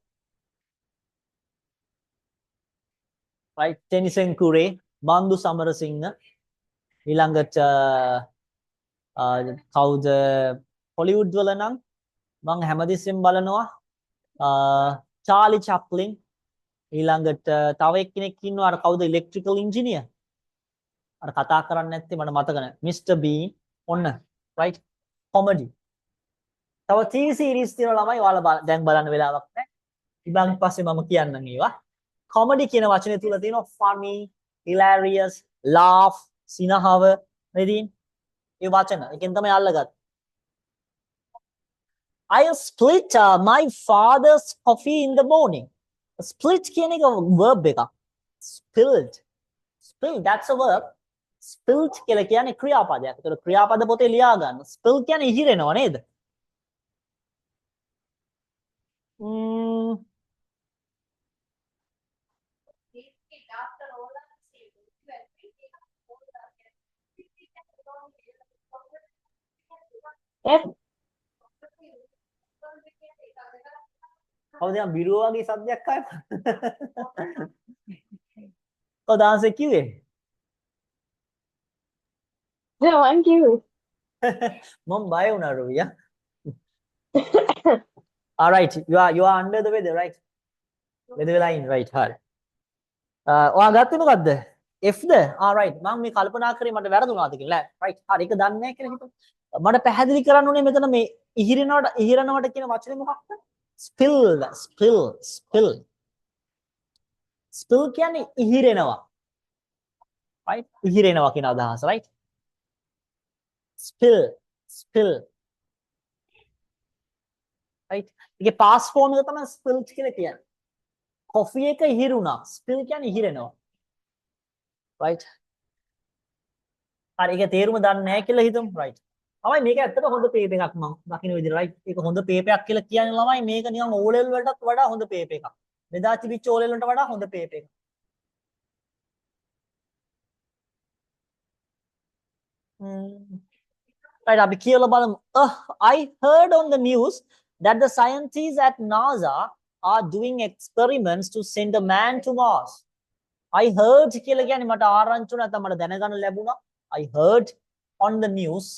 right Tennyson Kure Bandu Samarasinghe ඊළඟට කවුද හොලිවුඩ් වල නම් මම හැමදෙස්සෙම බලනවා චාලි චැප්ලින් ඊළඟට තව එක්කෙනෙක් ඉන්නවා අර කවුද ඉලෙක්ට්‍රිකල් ඉන්ජිනියර් අර කතා කරන්නේ නැත්තේ මට මතක නැහැ මිස්ටර් බීන් ඔන්න right comedy තව TV series තියෙනවා ළමයි ඔයාලා දැන් බලන්න වෙලාවක් නැහැ ඊළඟ පස්සේ මම කියන්නම් ඒවා comedy කියන වචනේ තුල තියෙනවා funny, hilarious, laugh, සිනහව නේද? ඒ වචන. එකෙන් තමයි අල්ලගත්තේ. I split my father's coffee in the morning. Split කියන එක verb එකක්. Spilled. Spilled that's a verb. Spilled කියලා කියන්නේ ක්‍රියාපදයක්. ඒතර ක්‍රියාපද පොතේ ලියා ගන්න. Spill කියන්නේ ඉහිරෙනවා නේද? F. කවුද යම් බිරුව වගේ සද්දයක් ආවා? කවුද ආන්සර් කිව්වේ? No, I'm you. මම බය වුණා රොවියා. All right, you are under the weather right? Weather line right hard. ඔයා ගත්තේ මොකද්ද? F ද? right. මම මේ කල්පනා කරේ මට වැරදුනාද කියලා. right. හරි ඒක දන්නේ නැහැ කියලා හිතුවා. මට පැහැදිලි කරන්න උනේ මෙතන මේ ඉහිරනවට කියන වචනේ මොකක්ද? Spill, spill, spill. Spill කියන්නේ ඉහිරෙනවා. right? ඉහිරෙනවා කියන අදහස, right? Spill, spill. right? ඒකේ past form එක තමයි spilled කියලා කියන්නේ. coffee එක ඉහිරුණා. spill කියන්නේ ඉහිරෙනවා. right? හරි ඒක තේරුම දන්නේ නැහැ කියලා හිතමු. right? ළමයි මේක ඇත්තට හොඳ පේප් එකක් මම දකින්න විදිහට right? ඒක හොඳ පේප් එකක් කියලා කියන්නේ ළමයි මේක නිකන් O level වලටත් වඩා හොඳ පේප් එකක්. මෙදා තිබිච්ච O level වලට වඩා හොඳ පේප් එකක්. right අපි කියලා බලමු. I heard on the news that the scientists at NASA are doing experiments to send a man to Mars. I heard කියලා කියන්නේ මට ආරංචි වුණා නැත්නම් මට දැනගන්න ලැබුණා. I heard on the news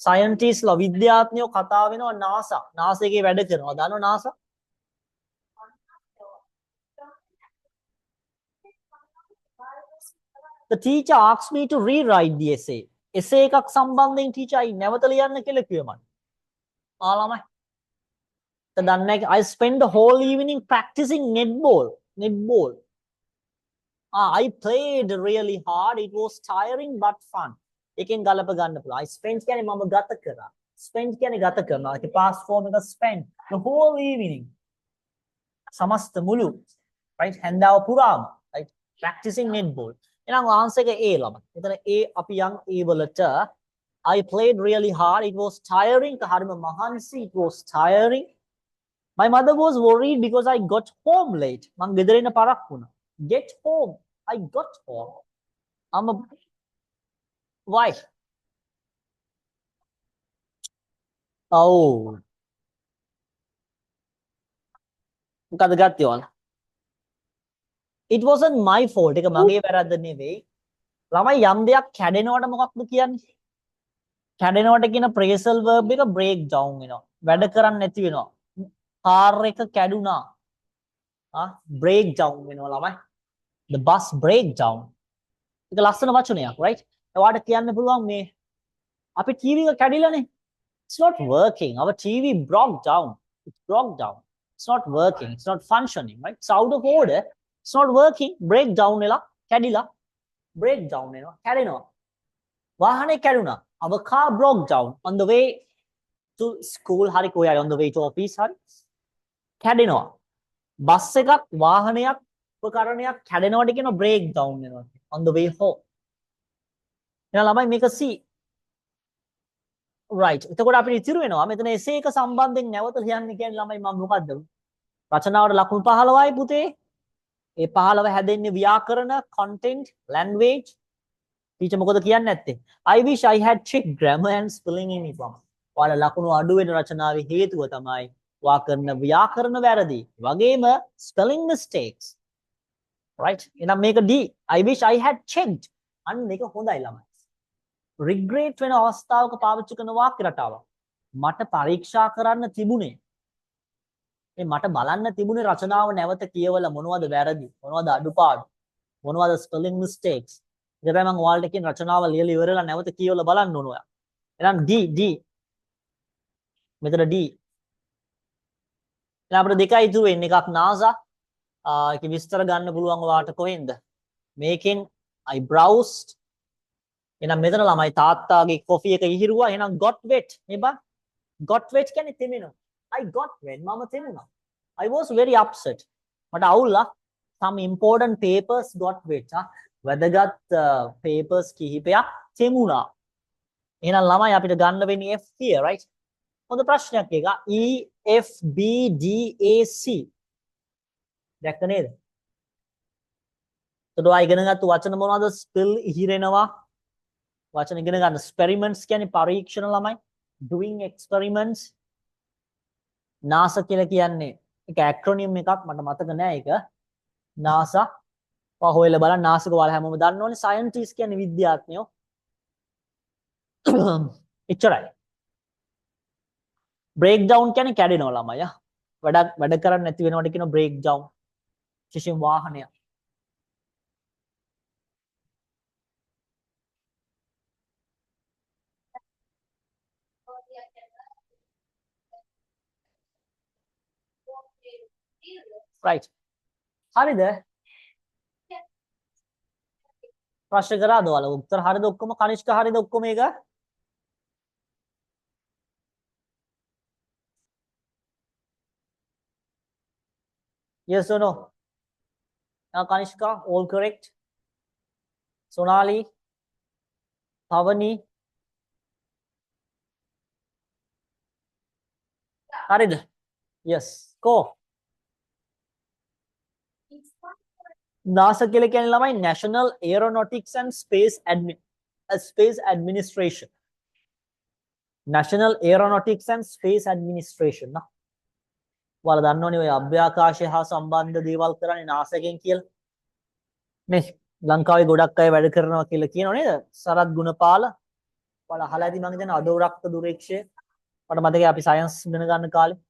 scientists ලා විද්‍යාඥයෝ කතා වෙනවා NASA. NASA එකේ වැඩ කරනවා. දන්නව NASA? The teacher asked me to rewrite the essay. essay එකක් සම්බන්ධයෙන් teacher අයි නැවත ලියන්න කියලා කිව්වා මට. ළමයි. දන්නේ නැහැ. I spent the whole evening practicing netball. Netball. I played really hard. It was tiring but fun. එකෙන් ගලප ගන්න පුළුවන්. I spent කියන්නේ මම ගත කරා. spent කියන්නේ ගත කරනවා. ඒකේ past form එක spent. The whole evening. සමස්ත මුළු. right? හැන්දාව පුරාම. right? practicing netball. එහෙනම් answer එක A ළමයි. මෙතන A අපි යන් A වලට I played really hard. It was tiring. හරිම මහන්සි. It was tiring. My mother was worried because I got home late. මං ගෙදර එන්න පරක් වුණා. Get home. I got home. Why? Oh. මොකද ගත්තේ ඔයාලා? It wasn't my fault. ඒක මගේ වැරද්ද නෙවෙයි. ළමයි යම් දෙයක් කැඩෙනවට මොකක්ද කියන්නේ? කැඩෙනවට කියන phrasal verb එක break down වෙනවා. වැඩ කරන්නේ නැති වෙනවා. කාර් එක කැඩුනා. break down වෙනවා ළමයි. The bus break down. ඒක ලස්සන වචනයක්, right? ඔයාලට කියන්න පුළුවන් මේ අපේ TV එක කැඩිලානේ. It's not working. Our TV broke down. It broke down. It's not working. It's not functioning, right? It's out of order. It's not working. Break down වෙලා කැඩිලා. break down වෙනවා. කැඩෙනවා. වාහනේ කැඩුනා. Our car broke down on the way to school. හරි කොහේ on the way to office හරි. කැඩෙනවා. Bus එකක් වාහනයක් උපකරණයක් කැඩෙනවට කියන break down වෙනවා. On the way home. එහෙනම් ළමයි මේක C. right. එතකොට අපිට ඉතිරි වෙනවා මෙතන essay එක සම්බන්ධයෙන් නැවත ලියන්න කියන්නේ ළමයි මම මොකද්ද? රචනාවට ලකුණු 15යි පුතේ. ඒ 15 හැදෙන්නේ ව්‍යාකරණ, content, language. ටීචර් මොකද කියන්නේ නැත්තේ? I wish I had checked grammar and spelling in it. ඔයාලා ලකුණු අඩු වෙන රචනාවේ හේතුව තමයි ව්‍යාකරණ වැරදි. වගේම spelling mistakes. right? එහෙනම් මේක D. I wish I had checked. අන්න මේක හොඳයි ළමයි. regret වෙන අවස්ථාවක පාවිච්චි කරන වාක්‍ය රටාවක්. මට පරීක්ෂා කරන්න තිබුණේ. මේ මට බලන්න තිබුණේ රචනාව නැවත කියවලා මොනවද වැරදි, මොනවද අඩුපාඩු, මොනවද spelling mistakes. ඒක තමයි මම ඔයාලට කියන රචනාව ලියලා ඉවරලා නැවත කියවලා බලන්න ඕන ඔයා. එහෙනම් D. මෙතන D. එහෙනම් අපිට දෙකයි ඉතුරු වෙන්නේ. එකක් NASA. ඒක විස්තර ගන්න පුළුවන් ඔයාලට කොහෙන්ද? මේකෙන් I browsed. එහෙනම් මෙතන ළමයි තාත්තාගේ කොෆි එක ඉහිරුවා. එහෙනම් got wet. මේ බා got wet කියන්නේ තෙමෙනවා. I got wet. මම තෙමුණා. I was very upset. මට අවුල්ලා. Some important papers got wet. වැදගත් papers කිහිපයක් තෙමුණා. එහෙනම් ළමයි අපිට ගන්න වෙන්නේ F here, right? හොඳ ප්‍රශ්නයක් එක. E F B D A C. දැක්ක නේද? එතකොට ආ ඉගෙන ගත්ත වචන මොනවද? spill ඉහිරෙනවා. වචන ඉගෙන ගන්න. experiments කියන්නේ පරීක්ෂණ ළමයි. doing experiments. NASA කියලා කියන්නේ ඒක acronym එකක් මට මතක නෑ ඒක. NASA හොයලා බලන්න NASA එක ඔයාලා හැමෝම දන්න ඕනේ. scientist කියන්නේ විද්‍යාඥයෝ. එච්චරයි. breakdown කියන්නේ කැඩෙනවා ළමයි. වැඩ කරන්නේ නැති වෙනවට කියන breakdown. විශේෂයෙන් වාහනයක්. right හරිද ප්‍රශ්න කරාද ඔයාලා උත්තර හරිද ඔක්කොම කනිෂ්ක හරිද ඔක්කොම එක yes or no now Kanishka all correct Sonali Pavani හරිද yes go NASA කියලා කියන්නේ ළමයි National Aeronautics and Space Administration National Aeronautics and Space Administration නා ඔයාලා දන්නවනේ ඔය අභ්‍යාකාශය හා සම්බන්ධ දේවල් කරන්නේ NASA එකෙන් කියලා නේ ලංකාවේ ගොඩක් අය වැඩ කරනවා කියලා කියනෝ නේද සරත් ගුණපාල ඔයාලා අහලා ඇති මම හිතන්නේ අදෝරක්ත දුරේක්ෂය මට මතකයි අපි සයන්ස් ඉගෙන ගන්න කාලේ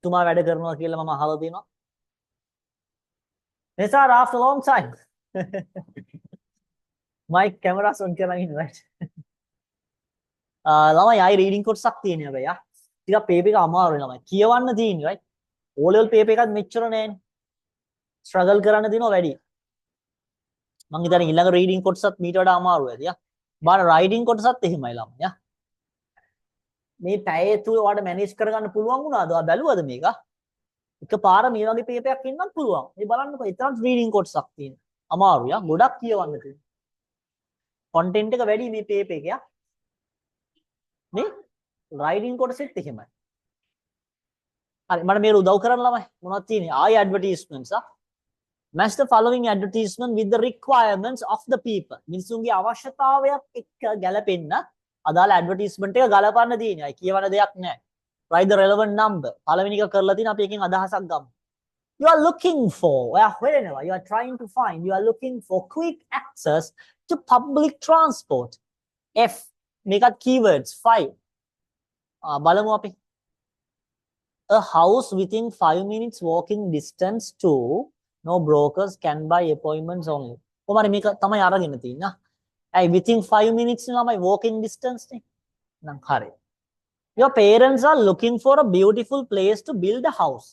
තුමා වැඩ කරනවා කියලා මම අහලා තියෙනවා Nisar, after a long time. My camera's on කරගෙන right. ළමයි ආයි රීඩින් කොටසක් තියෙනවා හැබැයි ආ. ටිකක් පේපර් එක අමාරුයි ළමයි. කියවන්න තියෙන්නේ right. O level පේපර් එකත් මෙච්චර නෑනේ. struggle කරන්න තියෙනවා වැඩි. මං හිතන්නේ ඊළඟ රීඩින් කොටසත් මීට වඩා අමාරු ඇති ආ. බාන රයිඩින් කොටසත් එහෙමයි ළමයි ආ. මේ පැයේ තුල ඔයාලට මැනේජ් කරගන්න පුළුවන් වුණාද? ඔයා බැලුවද මේක? එකපාර මේ වගේ පේපර් එකක් ඉන්නත් පුළුවන්. මේ බලන්නකො එතරම් රීඩින් කොටසක් තියෙනවා. අමාරුයි ආ. ගොඩක් කියවන්න තියෙනවා. content එක වැඩි මේ පේපර් එකේ ආ. නේ? රයිඩින් කොටසෙත් එහෙමයි. හරි මට මේක උදව් කරන්න ළමයි. මොනවද තියෙන්නේ? ආයි ඇඩ්වර්ටයිස්මන්ට්ස් ආ. Match the following advertisement with the requirements of the people. මිනිසුන්ගේ අවශ්‍යතාවයක් එක්ක ගැලපෙන්න අදාළ ඇඩ්වර්ටයිස්මන්ට් එක ගලපන්න තියෙනවා. ඒ කියවන දෙයක් නෑ. Write the relevant number. පළවෙනි එක කරලා තියෙන අපි එකෙන් අදහසක් ගමු. You are looking for, wherever you are trying to find, you are looking for quick access to public transport. F. මේකත් keywords 5. බලමු අපි. A house within 5 minutes walking distance to no brokers can buy appointments only. කොහමද මේක තමයි අරගෙන තියෙන්නේ. ඇයි within 5 minutes ළමයි walking distance නේ. නම් හරි. Your parents are looking for a beautiful place to build a house.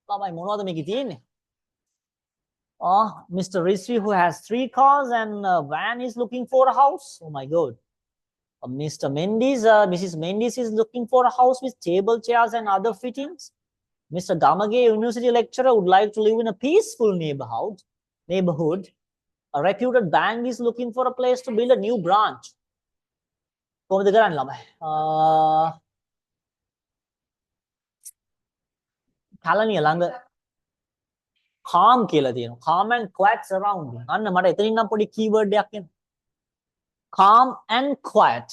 ළමයි මොනවද මේකේ තියෙන්නේ? Mr. Rizvi who has 3 cars and a van is looking for a house. Oh my god. Mr. Mendes, Mrs. Mendes is looking for a house with table chairs and other fittings. Mr. Gamage, university lecturer, would like to live in a peaceful neighborhood. A reputed bank is looking for a place to build a new branch. කොහොමද කරන්නේ ළමයි? කලණිය ළඟ calm කියලා තියෙනවා. Calm and quiet surrounding. අන්න මට එතනින් නම් පොඩි keyword එකක් එනවා. Calm and quiet.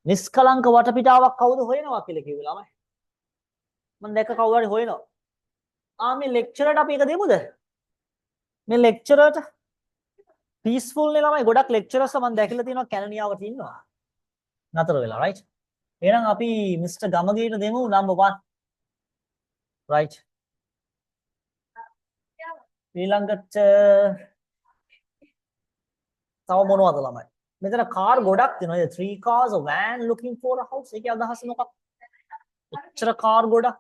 නිස්කලංක වටපිටාවක් කවුද හොයනවා කියලා කිව්වේ ළමයි. මම දැක්ක කවුරු හරි හොයනවා. මේ ලෙක්චරර්ට අපි එක දෙමුද? මේ ලෙක්චරර්ට peaceful නේ ළමයි. ගොඩක් ලෙක්චරර්ස්ලා මම දැකලා තියෙනවා කැලණියාවට ඉන්නවා. නතර වෙලා right. එහෙනම් අපි මිස්ටර් ගමගේට දෙමු number 1. right. ඊළඟට තව මොනවද ළමයි? මෙතන කාර් ගොඩක් තියෙනවා. 3 cars, a van looking for a house. ඒකේ අදහස මොකක්ද? එච්චර කාර් ගොඩක්.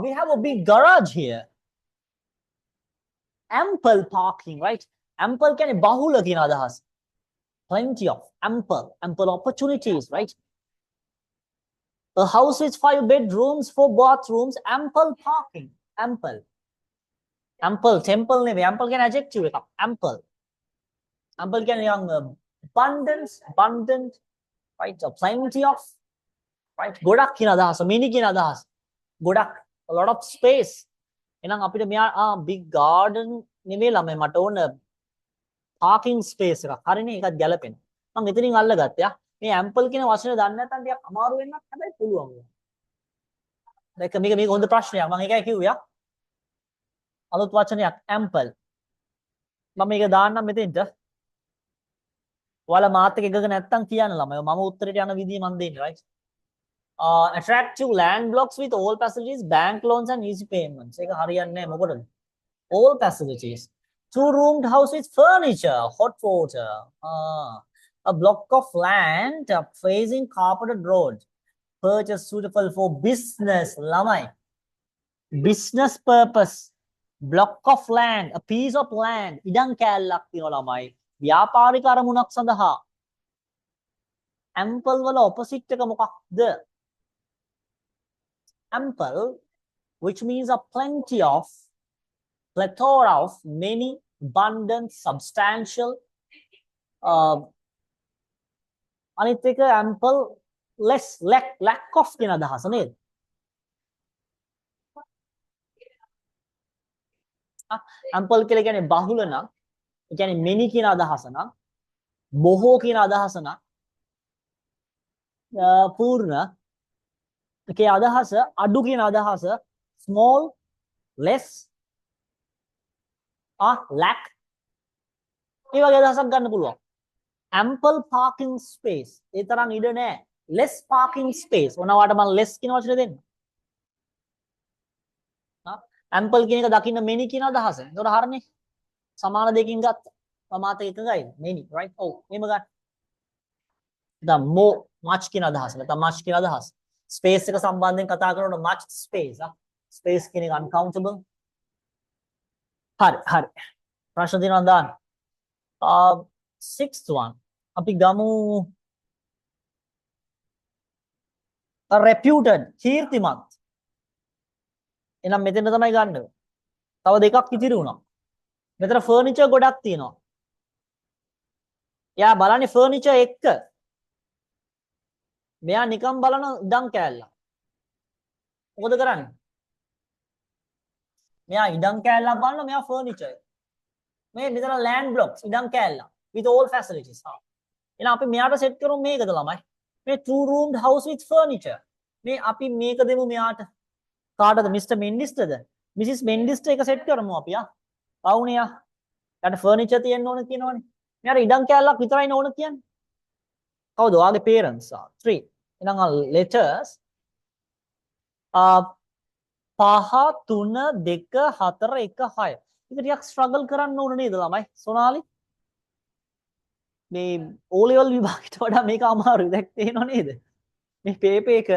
We have a big garage here. Ample parking, right? Ample කියන්නේ බහුල කියන අදහස. Plenty of, ample opportunities, right? A house with 5 bedrooms, 4 bathrooms, ample parking. Ample, temple නෙවෙයි. ample කියන්නේ adjective එකක්. ample කියන්නේ abundant, right? Plenty of, right? ගොඩක් කියන අදහස. many කියන අදහස. ගොඩක්, a lot of space. එහෙනම් අපිට මෙයා big garden නෙවෙයි ළමයි මට ඕන parking space එකක්. හරිනේ ඒකත් ගැලපෙන. මම එතනින් අල්ලගත්තා. මේ ample කියන වචනේ දන්නේ නැත්නම් ටිකක් අමාරු වෙන්නත් හැබැයි පුළුවන්. දැන් මේක හොඳ ප්‍රශ්නයක්. මම ඒකයි කිව්වා. අලුත් වචනයක් ample. මම මේක දාන්නම් මෙතෙන්ට. ඔයාලා මාත් එක්ක එකක නැත්තම් කියන්න ළමයි. මම උත්තරේට යන විදිය මම දෙන්නේ right. Attractive land blocks with all facilities, bank loans and easy payments. ඒක හරියන්නේ නැහැ මොකටද? All facilities. 2-roomed house with furniture, hot water. A block of land facing carpeted road. purchase suitable for business lamai business purpose block of land a piece of land ඉඩම් කෑල්ලක් තියෙනවා ළමයි ව්‍යාපාරික අරමුණක් සඳහා ample වල opposite එක මොකක්ද ample which means a plenty of plethora of many abundant substantial අනිත් එක ample less lack of කියන අදහස නේද ample කියලා කියන්නේ බහුල නම් ඒ කියන්නේ many කියන අදහස නම් බොහෝ කියන අදහස නම් පූර්ණ ඒකේ අදහස අඩු කියන අදහස small less lack ඒ වගේ අදහසක් ගන්න පුළුවන් ample parking space ඒ තරම් ඉඩ නැහැ less parking space ඔනවාට මම less කියන වචනේ දෙන්න ample කියන එක දකින්න many කියන අදහස ඒතකොට හරිනේ සමාන දෙකකින් ගත්තා සමාත එකගයි many right ඔව් එහෙම ගන්න දැන් more much කියන අදහස නැත්නම් much කියන අදහස space එක සම්බන්ධයෙන් කතා කරනකොට much space space කියන එක uncountable හරි ප්‍රශ්න දෙනවා දාන්න sixth one අපි ගමු a reputed කීර්තිමත් එහෙනම් මෙතන තමයි ගන්න තව දෙකක් ඉතිරි වුණා මෙතන ෆර්නිචර් ගොඩක් තියෙනවා එයා බලන්නේ ෆර්නිචර් එක්ක මෙයා නිකන් බලන ඉඩම් කෑල්ල මොකද කරන්නේ මෙයා ඉඩම් කෑල්ලක් බලන මෙයා ෆර්නිචර් මේ මෙතන land blocks ඉඩම් කෑල්ල with all facilities එහෙනම් අපි මෙයාට සෙට් කරමු මේකද ළමයි මේ two roomed house with furniture මේ අපි මේක දෙමු මෙයාට කාටද මිස්ටර් මෙන්ඩිස්ටද මිසිස් මෙන්ඩිස්ට එක සෙට් කරමු අපි පවුනේ යාට ෆර්නිචර් තියෙන්න ඕන කියනවනේ මෙයාට ඉඩම් කෑල්ලක් විතරයි ඕන කියන්නේ කවුද ඔයාගේ parents 3 එහෙනම් letters 5 3 2 4 1 6 ඒක ටිකක් struggle කරන්න ඕන නේද ළමයි සොනාලි මේ O level විභාගයට වඩා මේක අමාරුයි දැක් තේරෙනව නේද මේ පේපර් එක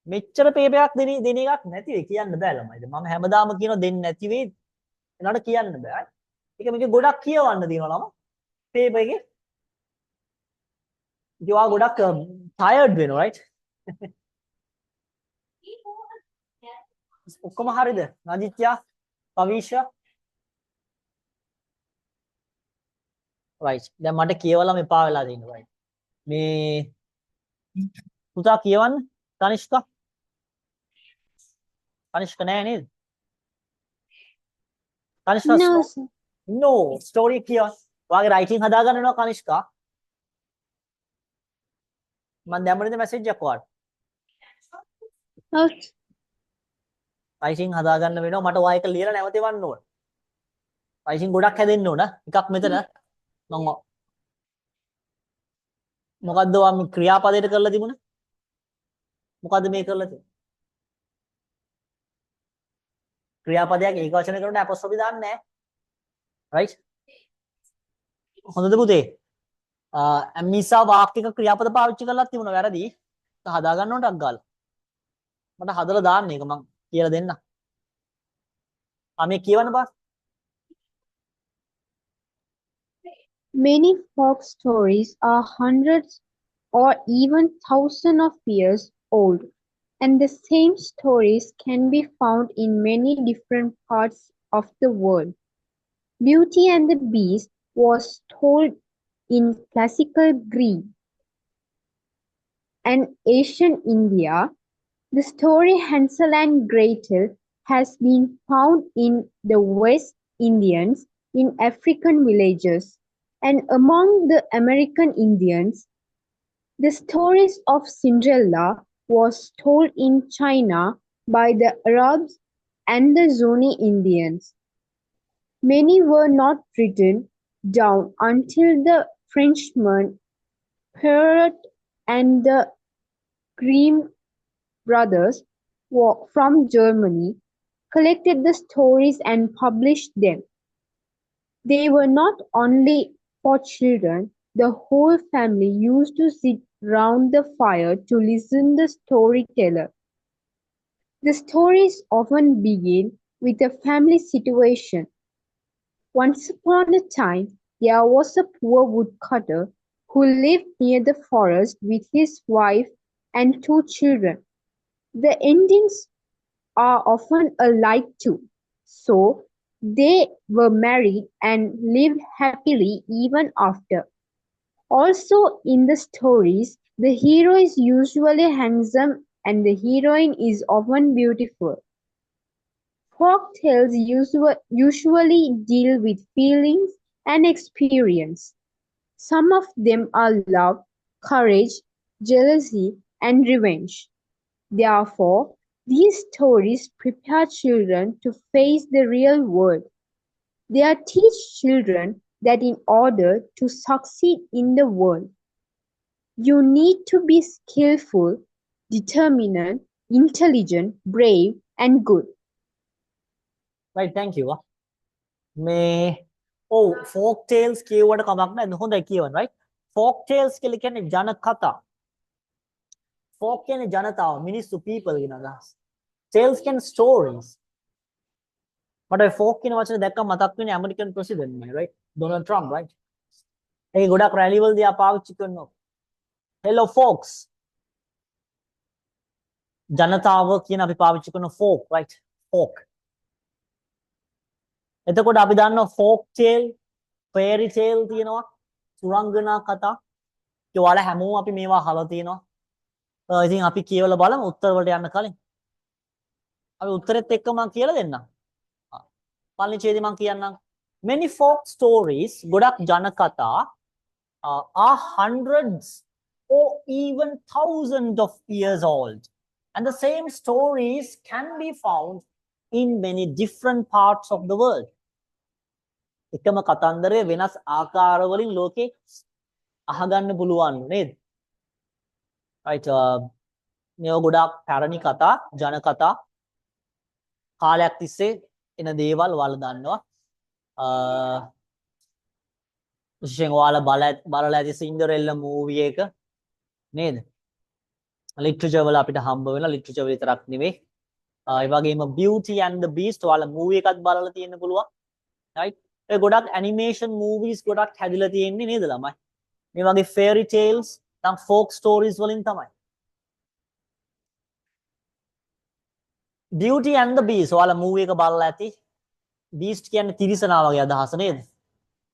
මෙච්චර පේපරයක් දෙන එකක් නැති වෙයි කියන්න බෑ ළමයිද මම හැමදාම කියනවා දෙන්නේ නැති වෙයි එනකට කියන්න බෑ ඒක මේක ගොඩක් කියවන්න දිනවා ළම පේපර් එකේ ඉතින් ගොඩක් tired වෙනවා right ඔක්කොම හරිද නදිත්‍යා පවිෂා right දැන් මට කියවලා මෙපා වෙලා තියෙනවා right මේ පුතා කියවන්න තනිෂ්කා තනිෂ්ක නෑ නේද තනිෂ්කා no story කියවන්න ඔයාගේ writing හදා ගන්නවා කනිෂ්කා මම දැම්මනේ මැසේජ් එකක් ඔයාලට Okay. writing හදා ගන්න වෙනවා මට ඔයා එක ලියලා නැවත එවන්න ඕන writing ගොඩක් හැදෙන්න ඕන එකක් මෙතන මම මොකද්ද ඔයා මේ ක්‍රියාපදයට කරලා තිබුණේ මොකද්ද මේ කරලා තියෙන්නේ ක්‍රියාපදයක් ඒක වචන කරනකොට අපොස්ට්‍රොෆි දාන්නේ නැහැ right හොඳද පුතේ මිසා වාක්‍යක ක්‍රියාපද පාවිච්චි කරලා තිබුණා වැරදි හදා ගන්න ඕන ටක් ගාලා මට හදලා දාන්න එක මං කියලා දෙන්න මේ කියවන්න බා Many folk stories are hundreds or even thousands of years old, and the same stories can be found in many different parts of the world. Beauty and the Beast was told in classical Greece and ancient India. The story Hansel and Gretel has been found in the West Indians, in African villages, and among the American Indians. The stories of Cinderella was told in China by the Arabs and the Zuni Indians. Many were not written down until the Frenchmen Perrault and the Grimm brothers from Germany collected the stories and published them. They were not only for children, the whole family used to sit round the fire to listen the storyteller. The stories often begin with a family situation. Once upon a time, there was a poor woodcutter who lived near the forest with his wife and two children. The endings are often alike too. So, they were married and lived happily even after. Also, in the stories, the hero is usually handsome and the heroine is often beautiful. Folk tales usually deal with feelings and experience. Some of them are love, courage, jealousy, and revenge. Therefore, these stories prepare children to face the real world. They teach children that in order to succeed in the world, you need to be skillful, determined, intelligent, brave, and good. right thank you මේ folk tales කියවට කමක් නැහැ හොඳයි කියවන්න right folk tales කියලා කියන්නේ ජන කතා folk කියන්නේ ජනතාව මිනිස්සු people කියන අදහස tales කියන්නේ stories මට folk කියන වචනේ දැක්කම මතක් වෙන්නේ ඇමරිකන් ප්‍රෙසිඩන්ට් මයි right ඩොනල්ඩ් ට්‍රම්ප් right ඒ ගොඩක් රැලි වලදී ආ පාවිච්චි කරනවා hello folks ජනතාව කියන අපි පාවිච්චි කරන folk right folk එතකොට අපි දන්නවා folk tale fairy tale තියෙනවා සුරංගනා කතා ඒ ඔයාලා හැමෝම අපි මේවා අහලා තියෙනවා ඉතින් අපි කියවලා බලමු උත්තර වලට යන්න කලින් අපි උත්තරෙත් එක්ක මම කියලා දෙන්නම් පළවෙනි ඡේදය මම කියන්නම් many folk stories ගොඩක් ජන කතා are hundreds or even thousands of years old and the same stories can be found in many different parts of the world එකම කතන්දරය වෙනස් ආකාරවලින් ලෝකේ අහගන්න පුළුවන් නේද right මේව ගොඩක් පැරණි කතා ජන කතා කාලයක් තිස්සේ එන දේවල් ඔයාලා දන්නවා විශේෂයෙන් ඔයාලා බලලා ඇති සින්ඩරෙල්ලා මූවි එක නේද ලිටරචර් වල අපිට හම්බ වෙන ලිටරචර් විතරක් නෙවෙයි ඒ වගේම Beauty and the Beast ඔයාලා මූවි එකත් බලලා තියෙන්න පුළුවන් right ඒ ගොඩක් ඇනිමේෂන් මූවිස් ගොඩක් හැදිලා තියෙන්නේ නේද ළමයි මේ වගේ fairy tales නම් folk stories වලින් තමයි Beauty and the Beast ඔයාලා මූවි එක බලලා ඇති beast කියන්නේ තිරිසනා වගේ අදහස නේද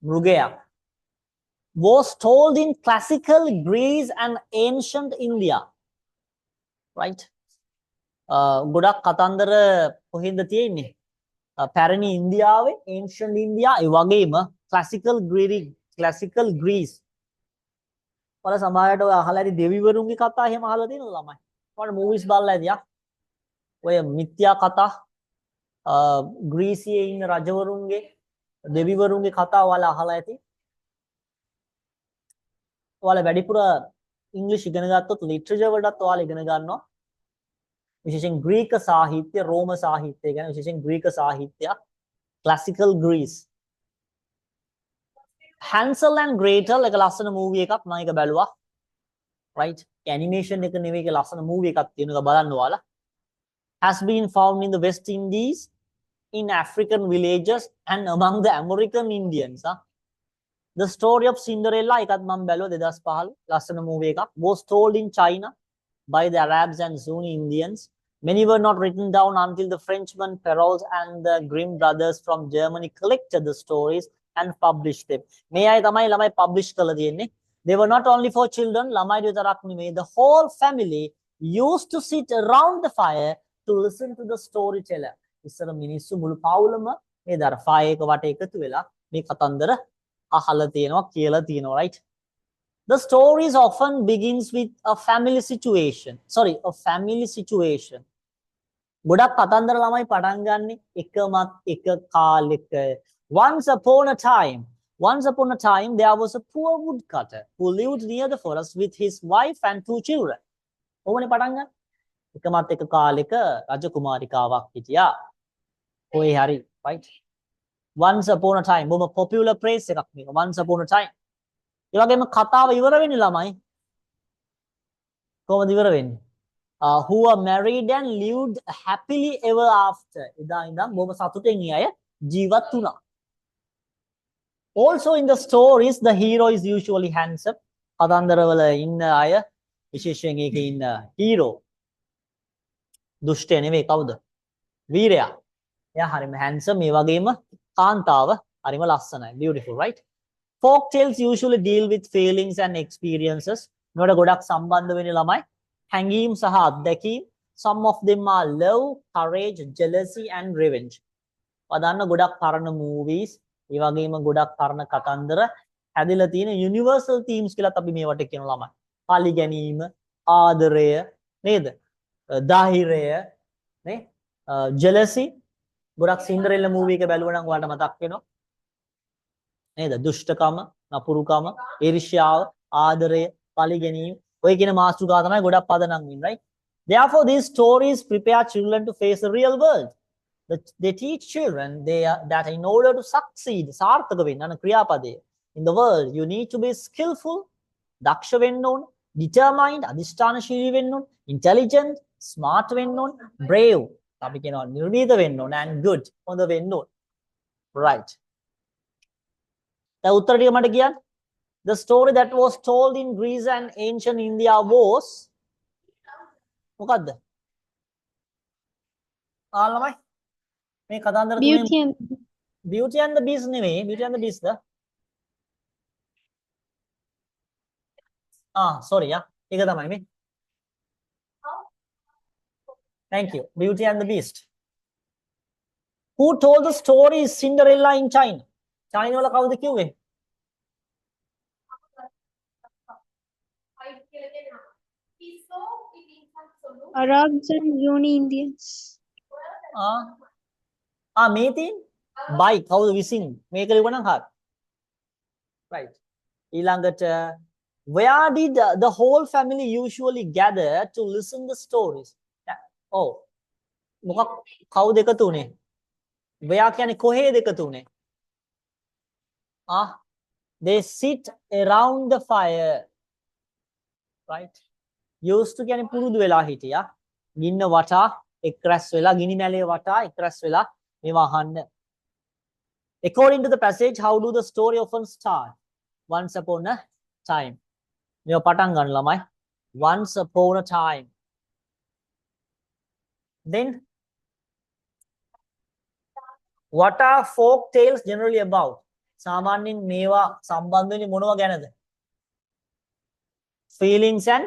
මෘගයා was told in classical Greece and ancient India right ගොඩක් කතන්දර කොහෙන්ද තියෙන්නේ පැරණි ඉන්දියාවේ ancient India ඒ වගේම classical Greece වල සමහරට ඔය අහලා ඇති දෙවිවරුන්ගේ කතා එහෙම අහලා තියෙනවද ළමයි ඔයාලා movies බලලා ඇතියා ඔය මිත්‍යා කතා ග්‍රීසියේ ඉන්න රජවරුන්ගේ දෙවිවරුන්ගේ කතා ඔයාලා අහලා ඇති ඔයාලා වැඩිපුර ඉංග්‍රීසි ඉගෙන ගත්තොත් ලිටරචර් වලටත් ඔයාලා ඉගෙන ගන්නවා විශේෂයෙන් ග්‍රීක සාහිත්‍ය රෝම සාහිත්‍ය ගැන විශේෂයෙන් ග්‍රීක සාහිත්‍ය classical Greece Hansel and Gretel එක ලස්සන මූවි එකක් මම ඒක බැලුවා right animation එක නෙවෙයි ඒක ලස්සන මූවි එකක් තියෙනවා බලන්න ඔයාලා has been found in the West Indies in African villages and among the American Indians the story of Cinderella එකත් මම බැලුවා 2015 ලස්සන මූවි එකක් was told in China by the Arabs and Sunni Indians. Many were not written down until the Frenchmen Perrault and the Grimm brothers from Germany collected the stories and published them. මේ අය තමයි ළමයි publish කරලා තියෙන්නේ. They were not only for children, ළමයි විතරක් නෙමෙයි. The whole family used to sit around the fire to listen to the storyteller. ඉස්සර මිනිස්සු මුළු පවුලම මේ දර fire එක වට එකතු වෙලා මේ කතන්දර අහලා තියෙනවා කියලා තියෙනවා right? The stories often begins with a family situation. Sorry, a family situation. ගොඩක් කතන්දර ළමයි පටන් ගන්නෙ එකමත් එක කාලෙක. Once upon a time, there was a poor woodcutter who lived near the forest with his wife and two children. ඕවනේ පටන් ගන්න. එකමත් එක කාලෙක රජකුමාරිකාවක් හිටියා. කොහේ හරි, right? Once upon a time. බොහොම popular phrase එකක් මේක. Once upon a time. ඒ වගේම කතාව ඉවර වෙන්නේ ළමයි. කොහොමද ඉවර වෙන්නේ? Who are married and lived happily ever after. එදා ඉඳන් බොහොම සතුටින් ඒ අය ජීවත් වුණා. Also in the stories the hero is usually handsome. කතන්දරවල ඉන්න අය විශේෂයෙන් ඒකේ ඉන්න hero දුෂ්ටය නෙවෙයි කවුද? වීරයා. එයා හරිම handsome ඒ වගේම කාන්තාව හරිම ලස්සනයි. Beautiful, right? Folk tales usually deal with feelings and experiences. නොඩ ගොඩක් සම්බන්ධ වෙන්නේ ළමයි හැඟීම් සහ අත්දැකීම්. Some of them are love, courage, jealousy and revenge. වදන්න ගොඩක් පරණ movies, ඒ වගේම ගොඩක් පරණ කතන්දර හැදිලා තියෙන universal themes කියලා අපි මේවට කියන ළමයි. පලි ගැනීම, ආදරය, නේද? ධෛර්යය, නේ? jealousy ගොඩක් සින්ඩරෙල්ලා movie එක බැලුවා නම් ඔයාලට මතක් වෙනවා. නේද? දුෂ්ටකම, නපුරුකම, ඊර්ෂ්‍යාව, ආදරය, පලි ගැනීම ඔය කියන මාතෘකා තමයි ගොඩක් පදනම් වෙන්නේ, right? Therefore these stories prepare children to face the real world. They teach children that in order to succeed සාර්ථක වෙන්න යන ක්‍රියාපදය in the world you need to be skillful, දක්ෂ වෙන්න ඕන, determined, අධිෂ්ඨානශීලී වෙන්න ඕන, intelligent, smart වෙන්න ඕන, brave අපි කියනවා නිර්භීත වෙන්න ඕන, and good හොඳ වෙන්න ඕන, right? දැන් උත්තර ටික මට කියන්න. The story that was told in Greece and ancient India was මොකද්ද? ළමයි මේ කතන්දර තුනේ Beauty and the Beast නෙවෙයි. Beauty and the Beast the? sorry ඒක තමයි මේ. Thank you. Beauty and the Beast. Who told the story is Cinderella in China? China වල කවුද කිව්වේ? Arabs and Uni Indians. මේ තියෙන by කවුද විසින් මේක ලිව්ව නම් හරි. Right. ඊළඟට where did the whole family usually gather to listen the stories? මොකක් කවුද එකතු උනේ? where කියන්නේ කොහෙද එකතු උනේ? they sit around the fire. Right? used to කියන්නේ පුරුදු වෙලා හිටියා. ගින්න වටා එක් රැස් වෙලා ගිනි මැලේ වටා එක් රැස් වෙලා මේවා අහන්න. According to the passage, how do the story often start? Once upon a time. මේවා පටන් ගන්න ළමයි. Once upon a time. Then what are folk tales generally about? සාමාන්‍යයෙන් මේවා සම්බන්ධ වෙන්නේ මොනවා ගැනද? Feelings and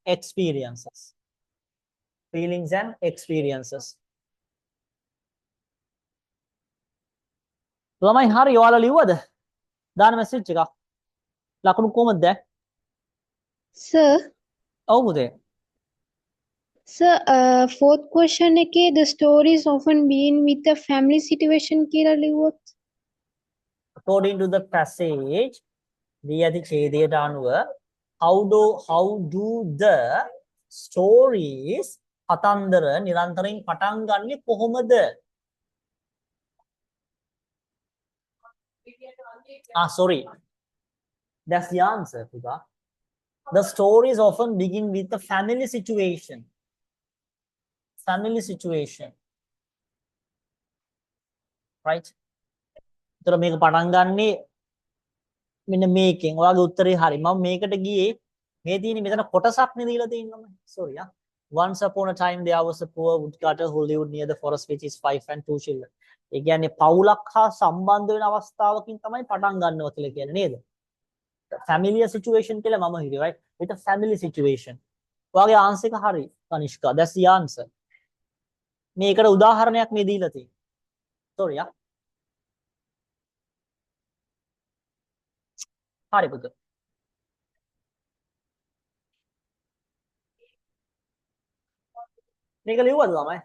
experiences. Feelings and experiences. ළමයි හරි ඔයාලා ලිව්වද? දාන මැසේජ් එකක්. ලකුණු කොහමද දැන්? Sir, ඔව් පුතේ. sir, fourth question එකේ the stories often begin with the family situation කියලා ලිව්වොත්. According to the passage, දී ඇති ඡේදයට අනුව how do the stories කතන්දර නිරන්තරයෙන් පටන් ගන්නේ කොහොමද? Sorry. That's the answer, Puga. The stories often begin with the family situation. Family situation. Right? ඒතර මේක පටන් ගන්නේ මෙන්න මේකෙන්. ඔයාගේ උත්තරේ හරි. මම මේකට ගියේ මේ තියෙන මෙතන කොටසක් නේ දීලා තියෙන්නේ. Sorry. Once upon a time there was a poor woodcutter who lived near the forest with his wife and 2 children. ඒ කියන්නේ පවුලක් හා සම්බන්ධ වෙන අවස්ථාවකින් තමයි පටන් ගන්නවා කියලා කියන්නේ නේද? Familiar situation කියලා මම හිතුවේ, right? With a family situation. ඔයාගේ ආන්සර් එක හරි කනිෂ්කා. That's the answer. මේකට උදාහරණයක් මේ දීලා තියෙන්නේ. Sorry. හරි පුතේ. මේක ලිව්වද ළමයි?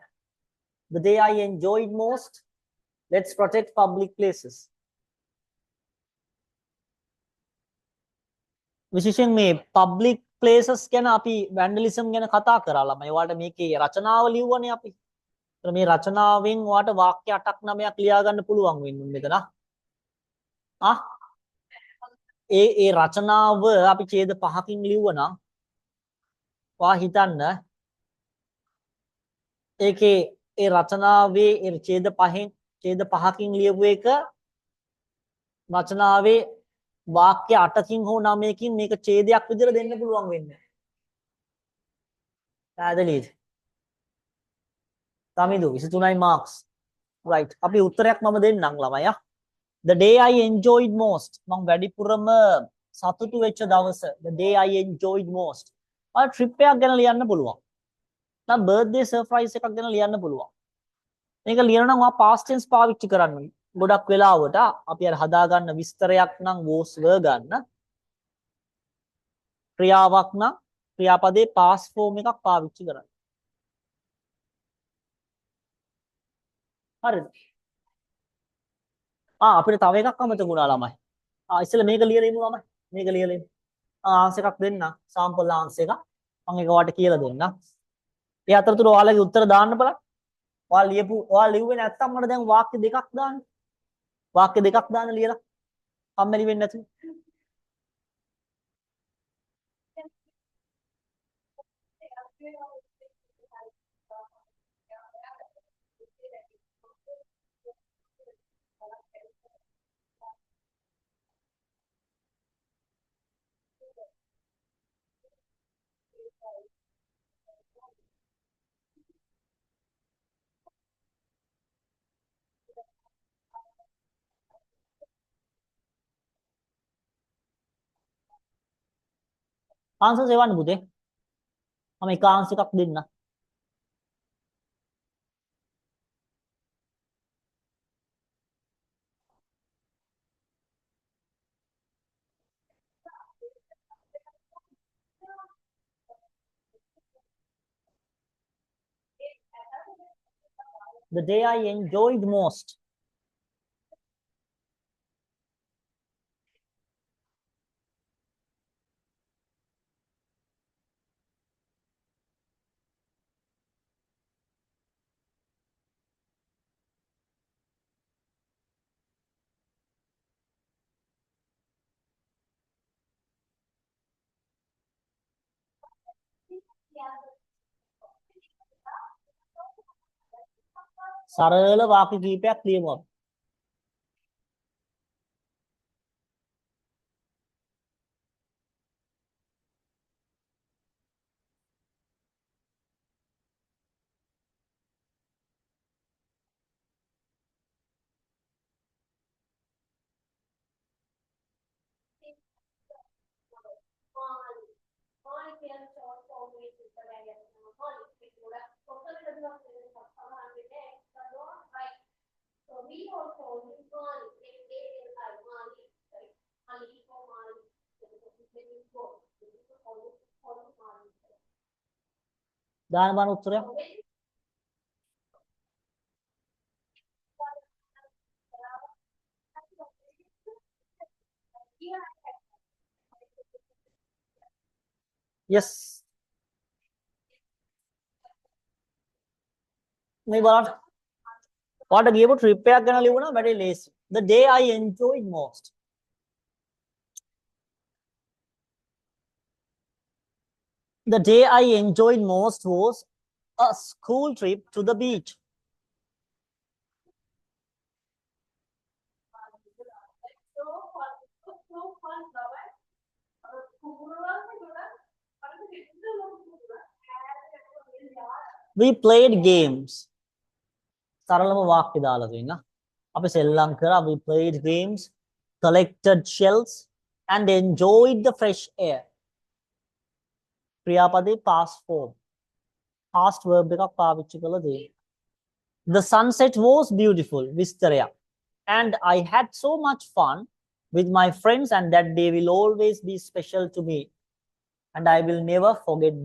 The day I enjoyed most. Let's protect public places. විශේෂයෙන් මේ public places ගැන අපි vandalism ගැන කතා කරා ළමයි. ඔයාලට මේකේ රචනාව ලිව්වනේ අපි. ඒතර මේ රචනාවෙන් ඔයාලට වාක්‍ය 8ක් 9ක් ලියා ගන්න පුළුවන් වෙන්නේ මෙතන. ඒ රචනාව අපි ඡේද 5කින් ලිව්වනම් ඔයා හිතන්න ඒකේ ඒ රචනාවේ ඒ ඡේද 5කින් ලියපු එක රචනාවේ වාක්‍ය 8කින් හෝ 9කින් මේක ඡේදයක් විදිහට දෙන්න පුළුවන් වෙන්නේ. පැහැදිලිද? තමිදු 23යි මාක්ස්. right. අපි උත්තරයක් මම දෙන්නම් ළමයා. The day I enjoyed most. මම වැඩිපුරම සතුටු වෙච්ච දවස. The day I enjoyed most. Trip එකක් ගැන ලියන්න පුළුවන්. නැත්නම් බර්ත්ඩේ සර්ප්‍රයිස් එකක් ගැන ලියන්න පුළුවන්. මේක ලියන නම් ඔයා past tense පාවිච්චි කරන්න. ගොඩක් වෙලාවට අපි අර හදාගන්න විස්තරයක් නම් was were ගන්න. ක්‍රියාවක් නම් ක්‍රියාපදේ past form එකක් පාවිච්චි කරන්න. හරිද? අපිට තව එකක් අමතක වුණා ළමයි. ඉස්සෙල්ලා මේක ලියලා ඉමු ළමයි. මේක ලියලා ඉමු. ආන්සර් එකක් දෙන්න. සාම්පල් ආන්සර් එක. මම ඒක ඔයාලට කියලා දෙන්නම්. ඒ අතරතුර ඔයාලගේ උත්තර දාන්න බලන්න. ඔයාලා ලිව්වේ නැත්තම් මට දැන් වාක්‍ය දෙකක් දාන්න. වාක්‍ය දෙකක් දාන්න ලියලා. කම්මැලි වෙන්නේ නැතුව. ආන්සර් සෙවන්න පුතේ. මම එක ආන්සර් එකක් දෙන්න. The day I enjoyed most. සරල වාක්‍ය කීපයක් ලියමු අපි. දාන බාන උත්තරයක්. yes. මේ බලන්න. ඔයාලට ගියපු ට්‍රිප් එකක් ගැන ලියුණා වැඩි ලේසි. The day I enjoyed most. The day I enjoyed most was a school trip to the beach. We played games. සරලම වාක්‍ය දාලා දෙන්න. අපි සෙල්ලම් කරා. We played games, collected shells and enjoyed the fresh air. ක්‍රියාපදේ past form. past verb එකක් පාවිච්චි කළ දේ. The sunset was beautiful. විස්තරයක්. And I had so much fun with my friends and that day will always be special to me. And I will never forget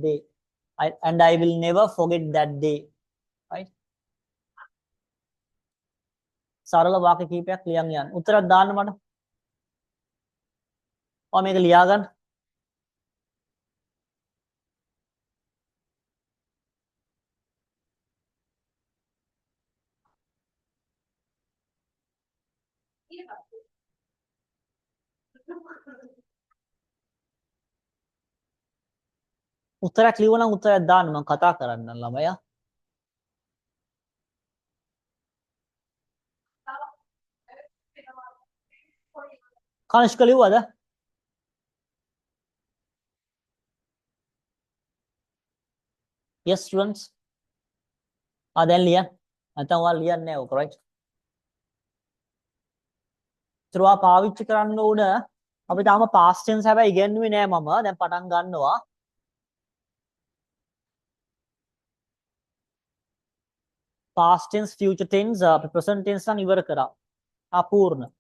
I will never forget that day. Right? සරල වාක්‍ය කීපයක් ලියන් යන්න. උත්තරයක් දාන්න මට. මේක ලියා ගන්න. උත්තරයක් ලියවනම් උත්තරයක් දාන්න මම කතා කරන්නම් ළමයා. කනිෂ්ක ලිව්වද? Yes students. දැන් ලියන්න. නැත්නම් ඔයාලා ලියන්නේ නැහැ ඔක right? ඒතරවා පාවිච්චි කරන්න ඕන අපි තාම past tense හැබැයි ඉගෙනුවේ නෑ මම. දැන් පටන් ගන්නවා. past tense future tense අපි present tense නම් ඉවර කරා. අපූර්ණ.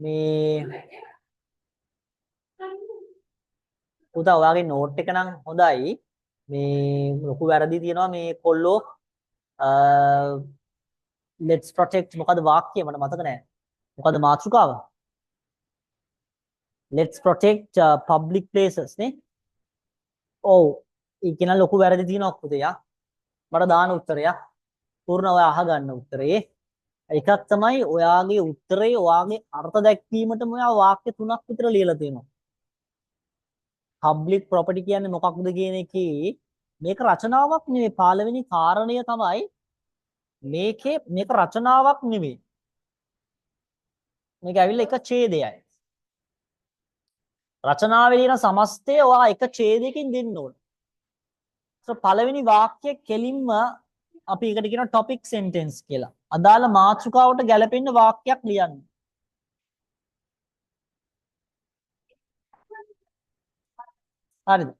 මේ පුතා ඔයාගේ නෝට් එක නම් හොඳයි. මේ ලොකු වැරදි තියෙනවා මේ කොල්ලෝ let's protect මොකද වාක්‍යය මට මතක නැහැ. මොකද මාතෘකාව? let's protect public places නේ. ඔව්. ඒ කියන ලොකු වැරදි තියෙනවා පුතේ යා. මට දාන උත්තරයක්. පූර්ණ ඔයා අහගන්න උත්තරේ. එකක් තමයි ඔයාගේ උත්තරේ ඔයාගේ අර්ථ දැක්වීමටම ඔයා වාක්‍ය 3ක් විතර ලියලා තියෙනවා. public property කියන්නේ මොකක්ද කියන එකේ මේක රචනාවක් නෙවෙයි. පළවෙනි කාරණය තමයි මේක රචනාවක් නෙවෙයි. මේක ඇවිල්ලා එක ඡේදයයි. රචනාවේ තියෙන සමස්තය ඔයා එක ඡේදයකින් දෙන්න ඕන. පළවෙනි වාක්‍යය කෙලින්ම අපි ඒකට කියන topic sentence කියලා. අදාළ මාතෘකාවට ගැලපෙන්න වාක්‍යයක් ලියන්න. හරිද?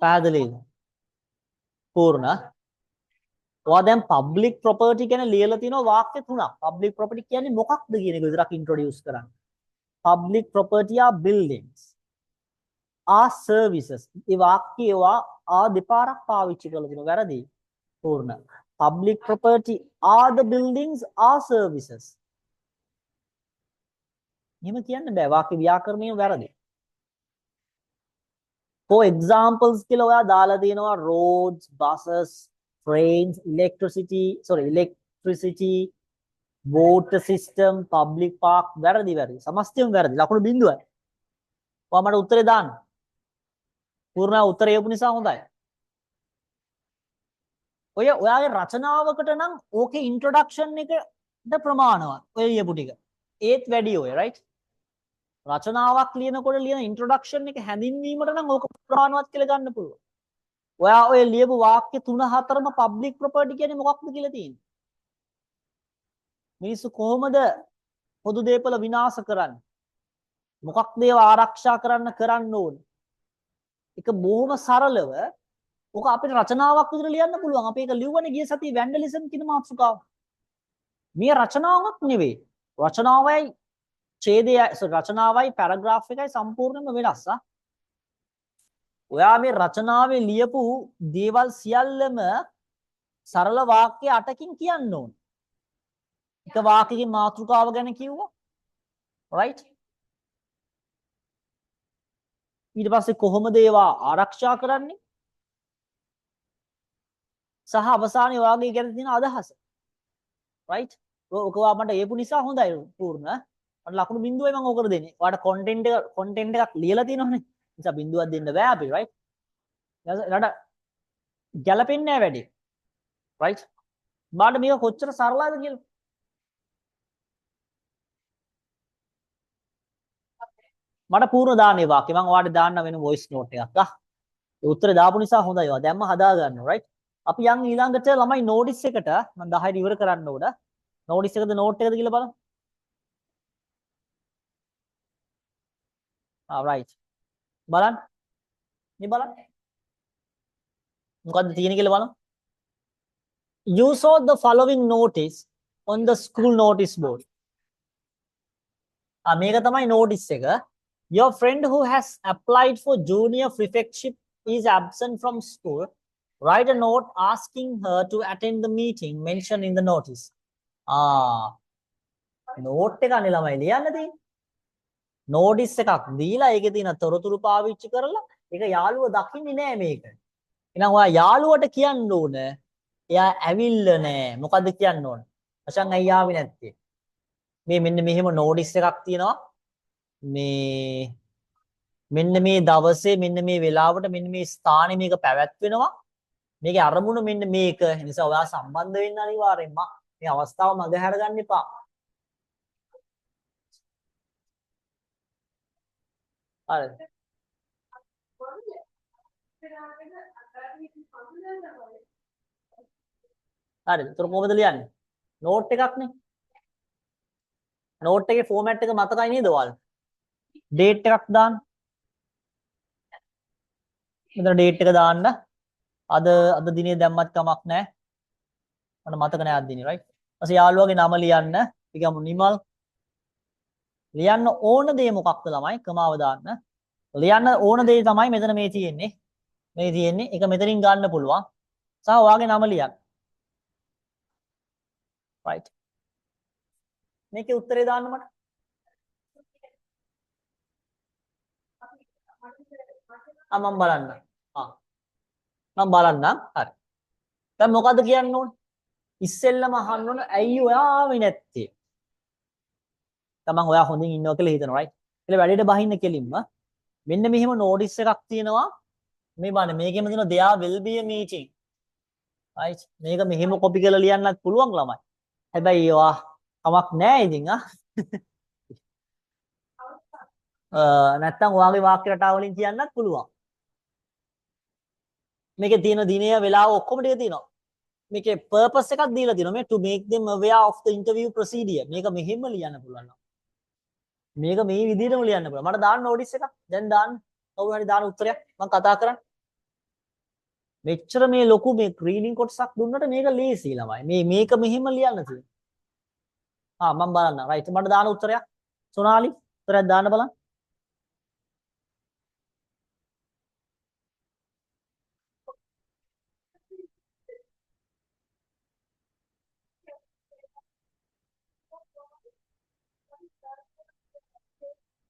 පැහැදිලිද? පූර්ණ. ඔයා දැන් public property ගැන ලියලා තියෙනවා වාක්‍ය 3ක්. public property කියන්නේ මොකක්ද කියන එක විතරක් introduce කරන්න. public property are buildings. are services. ඒ වාක්‍යය දෙපාරක් පාවිච්චි කරලා තියෙනවා. වැරදි. පූර්ණ. public property are the buildings are services. එහෙම කියන්න බෑ. වාක්‍ය ව්‍යාකරණය වැරදි. for examples කියලා ඔයා දාලා තියෙනවා roads, buses, trains, electricity, water system, public park. වැරදි. සමස්තයම වැරදි. ලකුණු බිඳුවයි. ඔයා මට උත්තරේ දාන්න. පූර්ණ උත්තරය යපු නිසා හොඳයි. ඔයාගේ රචනාවකට නම් ඕකේ ඉන්ට්‍රොඩක්ෂන් එකට ප්‍රමාණවත්. ඔය ලියපු ටික. ඒත් වැඩි ඔය right? රචනාවක් ලියනකොට ලියන ඉන්ට්‍රොඩක්ෂන් එක හැඳින්වීමට නම් ඕක ප්‍රමාණවත් කියලා ගන්න පුළුවන්. ඔයා ඔය ලියපු වාක්‍ය 3-4ම public property කියන්නේ මොකක්ද කියලා තියෙන්නේ. මිනිස්සු කොහොමද පොදු දේපල විනාශ කරන්නේ? මොකක්ද ඒවා ආරක්ෂා කරන්න ඕනේ? ඒක බොහොම සරලව ඕක අපිට රචනාවක් විදිහට ලියන්න පුළුවන්. අපි ඒක ලියුවනේ ගිය සතියේ vandalism කියන මාතෘකාව. මේ රචනාවක් නෙවෙයි. රචනාවයි රචනාවයි පැරග්‍රාෆ් එකයි සම්පූර්ණයෙන්ම වෙනස්. ඔයා මේ රචනාවේ ලියපු දේවල් සියල්ලම සරල වාක්‍ය 8කින් කියන්න ඕන. එක වාක්‍යකින් මාතෘකාව ගැන කිව්වා. right? ඊට පස්සේ කොහොමද ඒවා ආරක්ෂා කරන්නේ? සහ අවසානයේ ඔයාගේ ගැන තියෙන අදහස. right? ඔක මට ඒපු නිසා හොඳයි පූර්ණ. මට ලකුණු බිඳුවයි මම ඕකට දෙන්නේ. ඔයාලට content එකක් ලියලා තියෙනවනේ. නිසා බිඳුවක් දෙන්න බෑ අපි right? ඊළඟට ගැලපෙන්නේ නැහැ වැඩි. right? බාඩ මේක කොච්චර සරලද කියලා. මට පූර්ණ දාන්නේ වාක්‍ය මම ඔයාලට දාන්න වෙන voice note එකක්. ඒ උත්තරේ දාපු නිසා හොඳයි. ඔයා දැම්ම හදා ගන්න right? අපි යන් ඊළඟට ළමයි notice එකට මම 10ට ඉවර කරන්න ඕන. notice එකද note එකද කියලා බලමු. right. බලන්න. මේ බලන්න. මොකද්ද තියෙන්නේ කියලා බලමු. You saw the following notice on the school notice board. මේක තමයි notice එක. Your friend who has applied for junior prefectship is absent from school. Write a note asking her to attend the meeting mentioned in the notice. Ah, note එක අනේ ළමයි ලියන්න තියෙන්නේ. notice එකක් දීලා ඒකේ තියෙන තොරතුරු පාවිච්චි කරලා ඒක යාළුව දකින්නේ නෑ මේක. එහෙනම් ඔයා යාළුවට කියන්න ඕන එයා ඇවිල්ල නෑ. මොකද්ද කියන්න ඕන? අසං අයියා ආවේ නැත්තේ. මේ මෙන්න මෙහෙම notice එකක් තියෙනවා. මෙන්න මේ දවසේ මෙන්න මේ වෙලාවට මෙන්න මේ ස්ථානේ මේක පැවැත්වෙනවා. මේකේ අරමුණ මෙන්න මේක. ඒ නිසා ඔයා සම්බන්ධ වෙන්න අනිවාර්යෙන්ම මේ අවස්ථාව මගහැර ගන්න එපා. හරිද? හරිද? ඒතර කොහොමද ලියන්නේ? නෝට් එකක්නේ. නෝට් එකේ ෆෝමැට් එක මතකයි නේද ඔයාලට? ඩේට් එකක් දාන්න. මෙතන ඩේට් එක දාන්න. අද දිනේ දැම්මත් කමක් නැහැ. මට මතක නෑ අද දිනේ right. ඊපස්සේ යාළුවාගේ නම ලියන්න. ඊගම නිමල්. ලියන්න ඕන දේ මොකක්ද ළමයි? කමාව දාන්න. ලියන්න ඕන දේ තමයි මෙතන මේ තියෙන්නේ. මේ තියෙන්නේ. ඒක මෙතනින් ගන්න පුළුවන්. සහ ඔයාගේ නම ලියන්න. right. මේකේ උත්තරේ දාන්න මට. මම බලන්න. මම බලන්නම්. හරි. දැන් මොකද්ද කියන්න ඕනේ? ඉස්සෙල්ලම අහන්න ඕන ඇයි ඔයා ආවේ නැත්තේ? තමන් ඔයා හොඳින් ඉන්නවා කියලා හිතනවා right. ඊළ වැඩේට බහින්න කෙලින්ම මෙන්න මෙහෙම notice එකක් තියෙනවා. මේ බලන්න මේකෙම තියෙනවා there will be a meeting. right. මේක මෙහෙම copy කරලා ලියන්නත් පුළුවන් ළමයි. හැබැයි ඔයා කමක් නැහැ ඉතින් නැත්තම් ඔයාගේ වාක්‍ය රටාව වලින් කියන්නත් පුළුවන්. මේකේ තියෙන දිනය වෙලාව ඔක්කොම ටික තියෙනවා. මේකේ purpose එකක් දීලා තියෙනවා මේ to make them aware of the interview procedure. මේක මෙහෙම ලියන්න පුළුවන්. මේක මේ විදිහටම ලියන්න පුළුවන්. මට දාන්න notice එකක්. දැන් දාන්න. කවුරු හරි දාන උත්තරයක් මම කතා කරන්නේ. මෙච්චර මේ ලොකු මේ reading කොටසක් දුන්නට මේක ලේසි ළමයි. මේක මෙහෙම ලියන්න තියෙනවා. මම බලන්න. right. මට දාන උත්තරයක්. සොනාලි උත්තරයක් දාන්න බලන්න.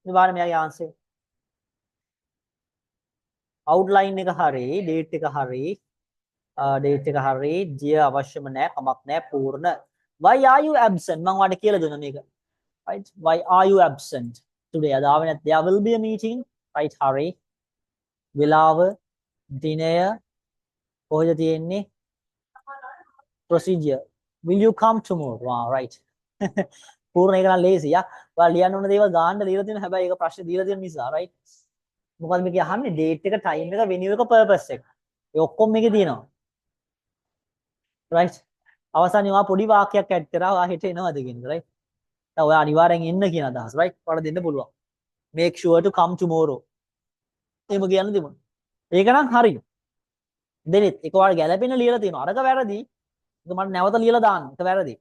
මේ බලන්න මෙයාගේ answer. outline එක හරි, date එක හරි, date එක හරි, දිය අවශ්‍යම නැහැ, කමක් නැහැ, පූර්ණ. Why are you absent? මම ඔයාලට කියලා දුන්නා මේක. Right? Why are you absent today? අද ආවේ නැත්නම් there will be a meeting. Right, හරි. වෙලාව, දිනය කොහෙද තියෙන්නේ? procedure. Will you come tomorrow? Wow, right. පූර්ණ එක නම් ලේසි. ඔයාලා ලියන්න ඕන දේවල් ගාන්න දීලා තියෙනවා. හැබැයි ඒක ප්‍රශ්නේ දීලා තියෙන නිසා, right? මොකද මේක අහන්නේ date එක, time එක, venue එක, purpose එක. ඒ ඔක්කොම මේකේ තියෙනවා. right? අවසානයේ ඔයා පොඩි වාක්‍යයක් ඇඩ් කරා ඔයා හෙට එනවද කියන එක, right? දැන් ඔයා අනිවාර්යෙන් එන්න කියන අදහස, right? ඔයාලට දෙන්න පුළුවන්. Make sure to come tomorrow. එහෙම කියන්න දෙමු. ඒක නම් හරි. දෙනෙත් ඒක ඔයාලා ගැළපෙන ලියලා තියෙනවා. අරක වැරදි. ඒක මට නැවත ලියලා දාන්න. ඒක වැරදි.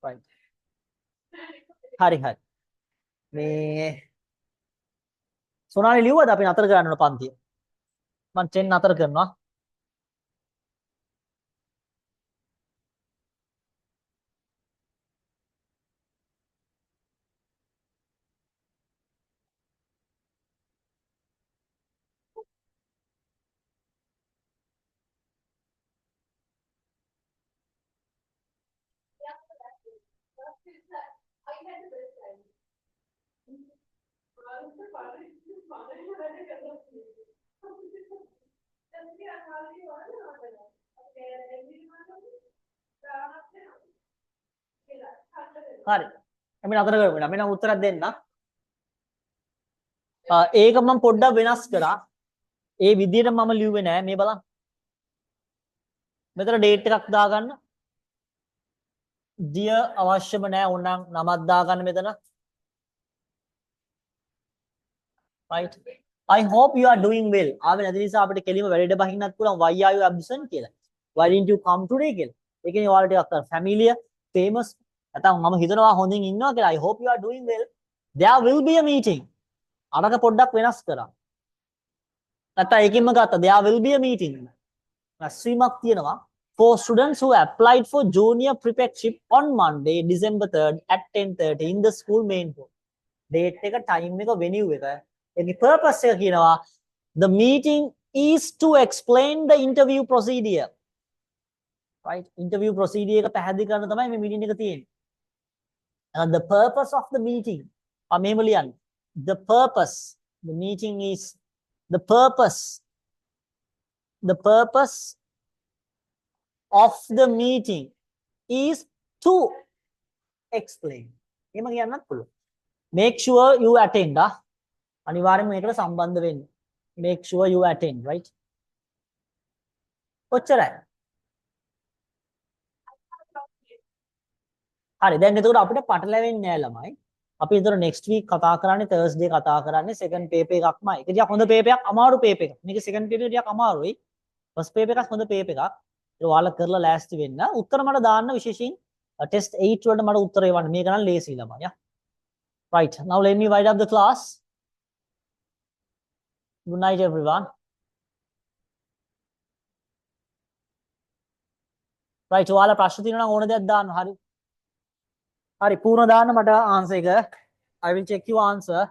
right. හරි. මේ සොනාලි ලිව්වද අපි නතර කරන්න ඕන පන්තිය? මම 10 නතර කරනවා. හරි. අපි නතර කරමු. අපි නම් උත්තරයක් දෙන්න. ඒක මම පොඩ්ඩක් වෙනස් කරා. ඒ විදිහට මම ලිව්වේ නෑ. මේ බලන්න. මෙතන date එකක් දාගන්න. දිය අවශ්‍යම නෑ. ඕනනම් නමක් දාගන්න මෙතන. right. I hope you are doing well. ආවෙ නැති නිසා අපිට කෙලිම වැඩේට බහින්නත් පුළුවන්. Why are you absent කියලා. Why didn't you come today කියලා. ඒ කියන්නේ ඔයාලට ටිකක් familiar, famous. නැත්නම් මම හිතනවා හොඳින් ඉන්නවා කියලා. I hope you are doing well. there will be a meeting. අරක පොඩ්ඩක් වෙනස් කරා. නැත්නම් ඒකෙන්ම ගත්තා there will be a meeting. රැස්වීමක් තියෙනවා for students who applied for junior prepareship on Monday December 3rd at 10:30 in the school main hall. Date එක time එක venue එක ඒකේ purpose එක කියනවා the meeting is to explain the interview procedure. Right? Interview procedure එක පැහැදිලි කරන්න තමයි මේ meeting එක තියෙන්නේ. And the purpose of the meeting මෙහෙම ලියන්න. The purpose, the meeting is the purpose of the meeting is to explain. එහෙම කියන්නත් පුළුවන්. Make sure you attend. අනිවාර්යයෙන්ම මේකට සම්බන්ධ වෙන්න. Make sure you attend, right? ඔච්චරයි. හරි දැන් එතකොට අපිට පටලැවෙන්නේ නැහැ ළමයි. අපි ඒතර next week කතා කරන්නේ Thursday කතා කරන්නේ second paper එකක්මයි. ඒක ටිකක් හොඳ paper එකක් අමාරු paper එකක්. මේක second paper එක ටිකක් අමාරුයි. first paper එකක් හොඳ paper එකක්. ඒක ඔයාලා කරලා ලෑස්ති වෙන්න. උත්තර මට දාන්න විශේෂයෙන් test 8 වලට මට උත්තර එවන්න. මේක නම් ලේසි ළමයි. Yeah. Right. Now let me wind up the class. Good night everyone. Right. ඔයාලා ප්‍රශ්න තියෙනවා නම් ඕන දෙයක් දාන්න. හරි. හරි පූර්ණ දාන්න මට answer එක. I will check your answer.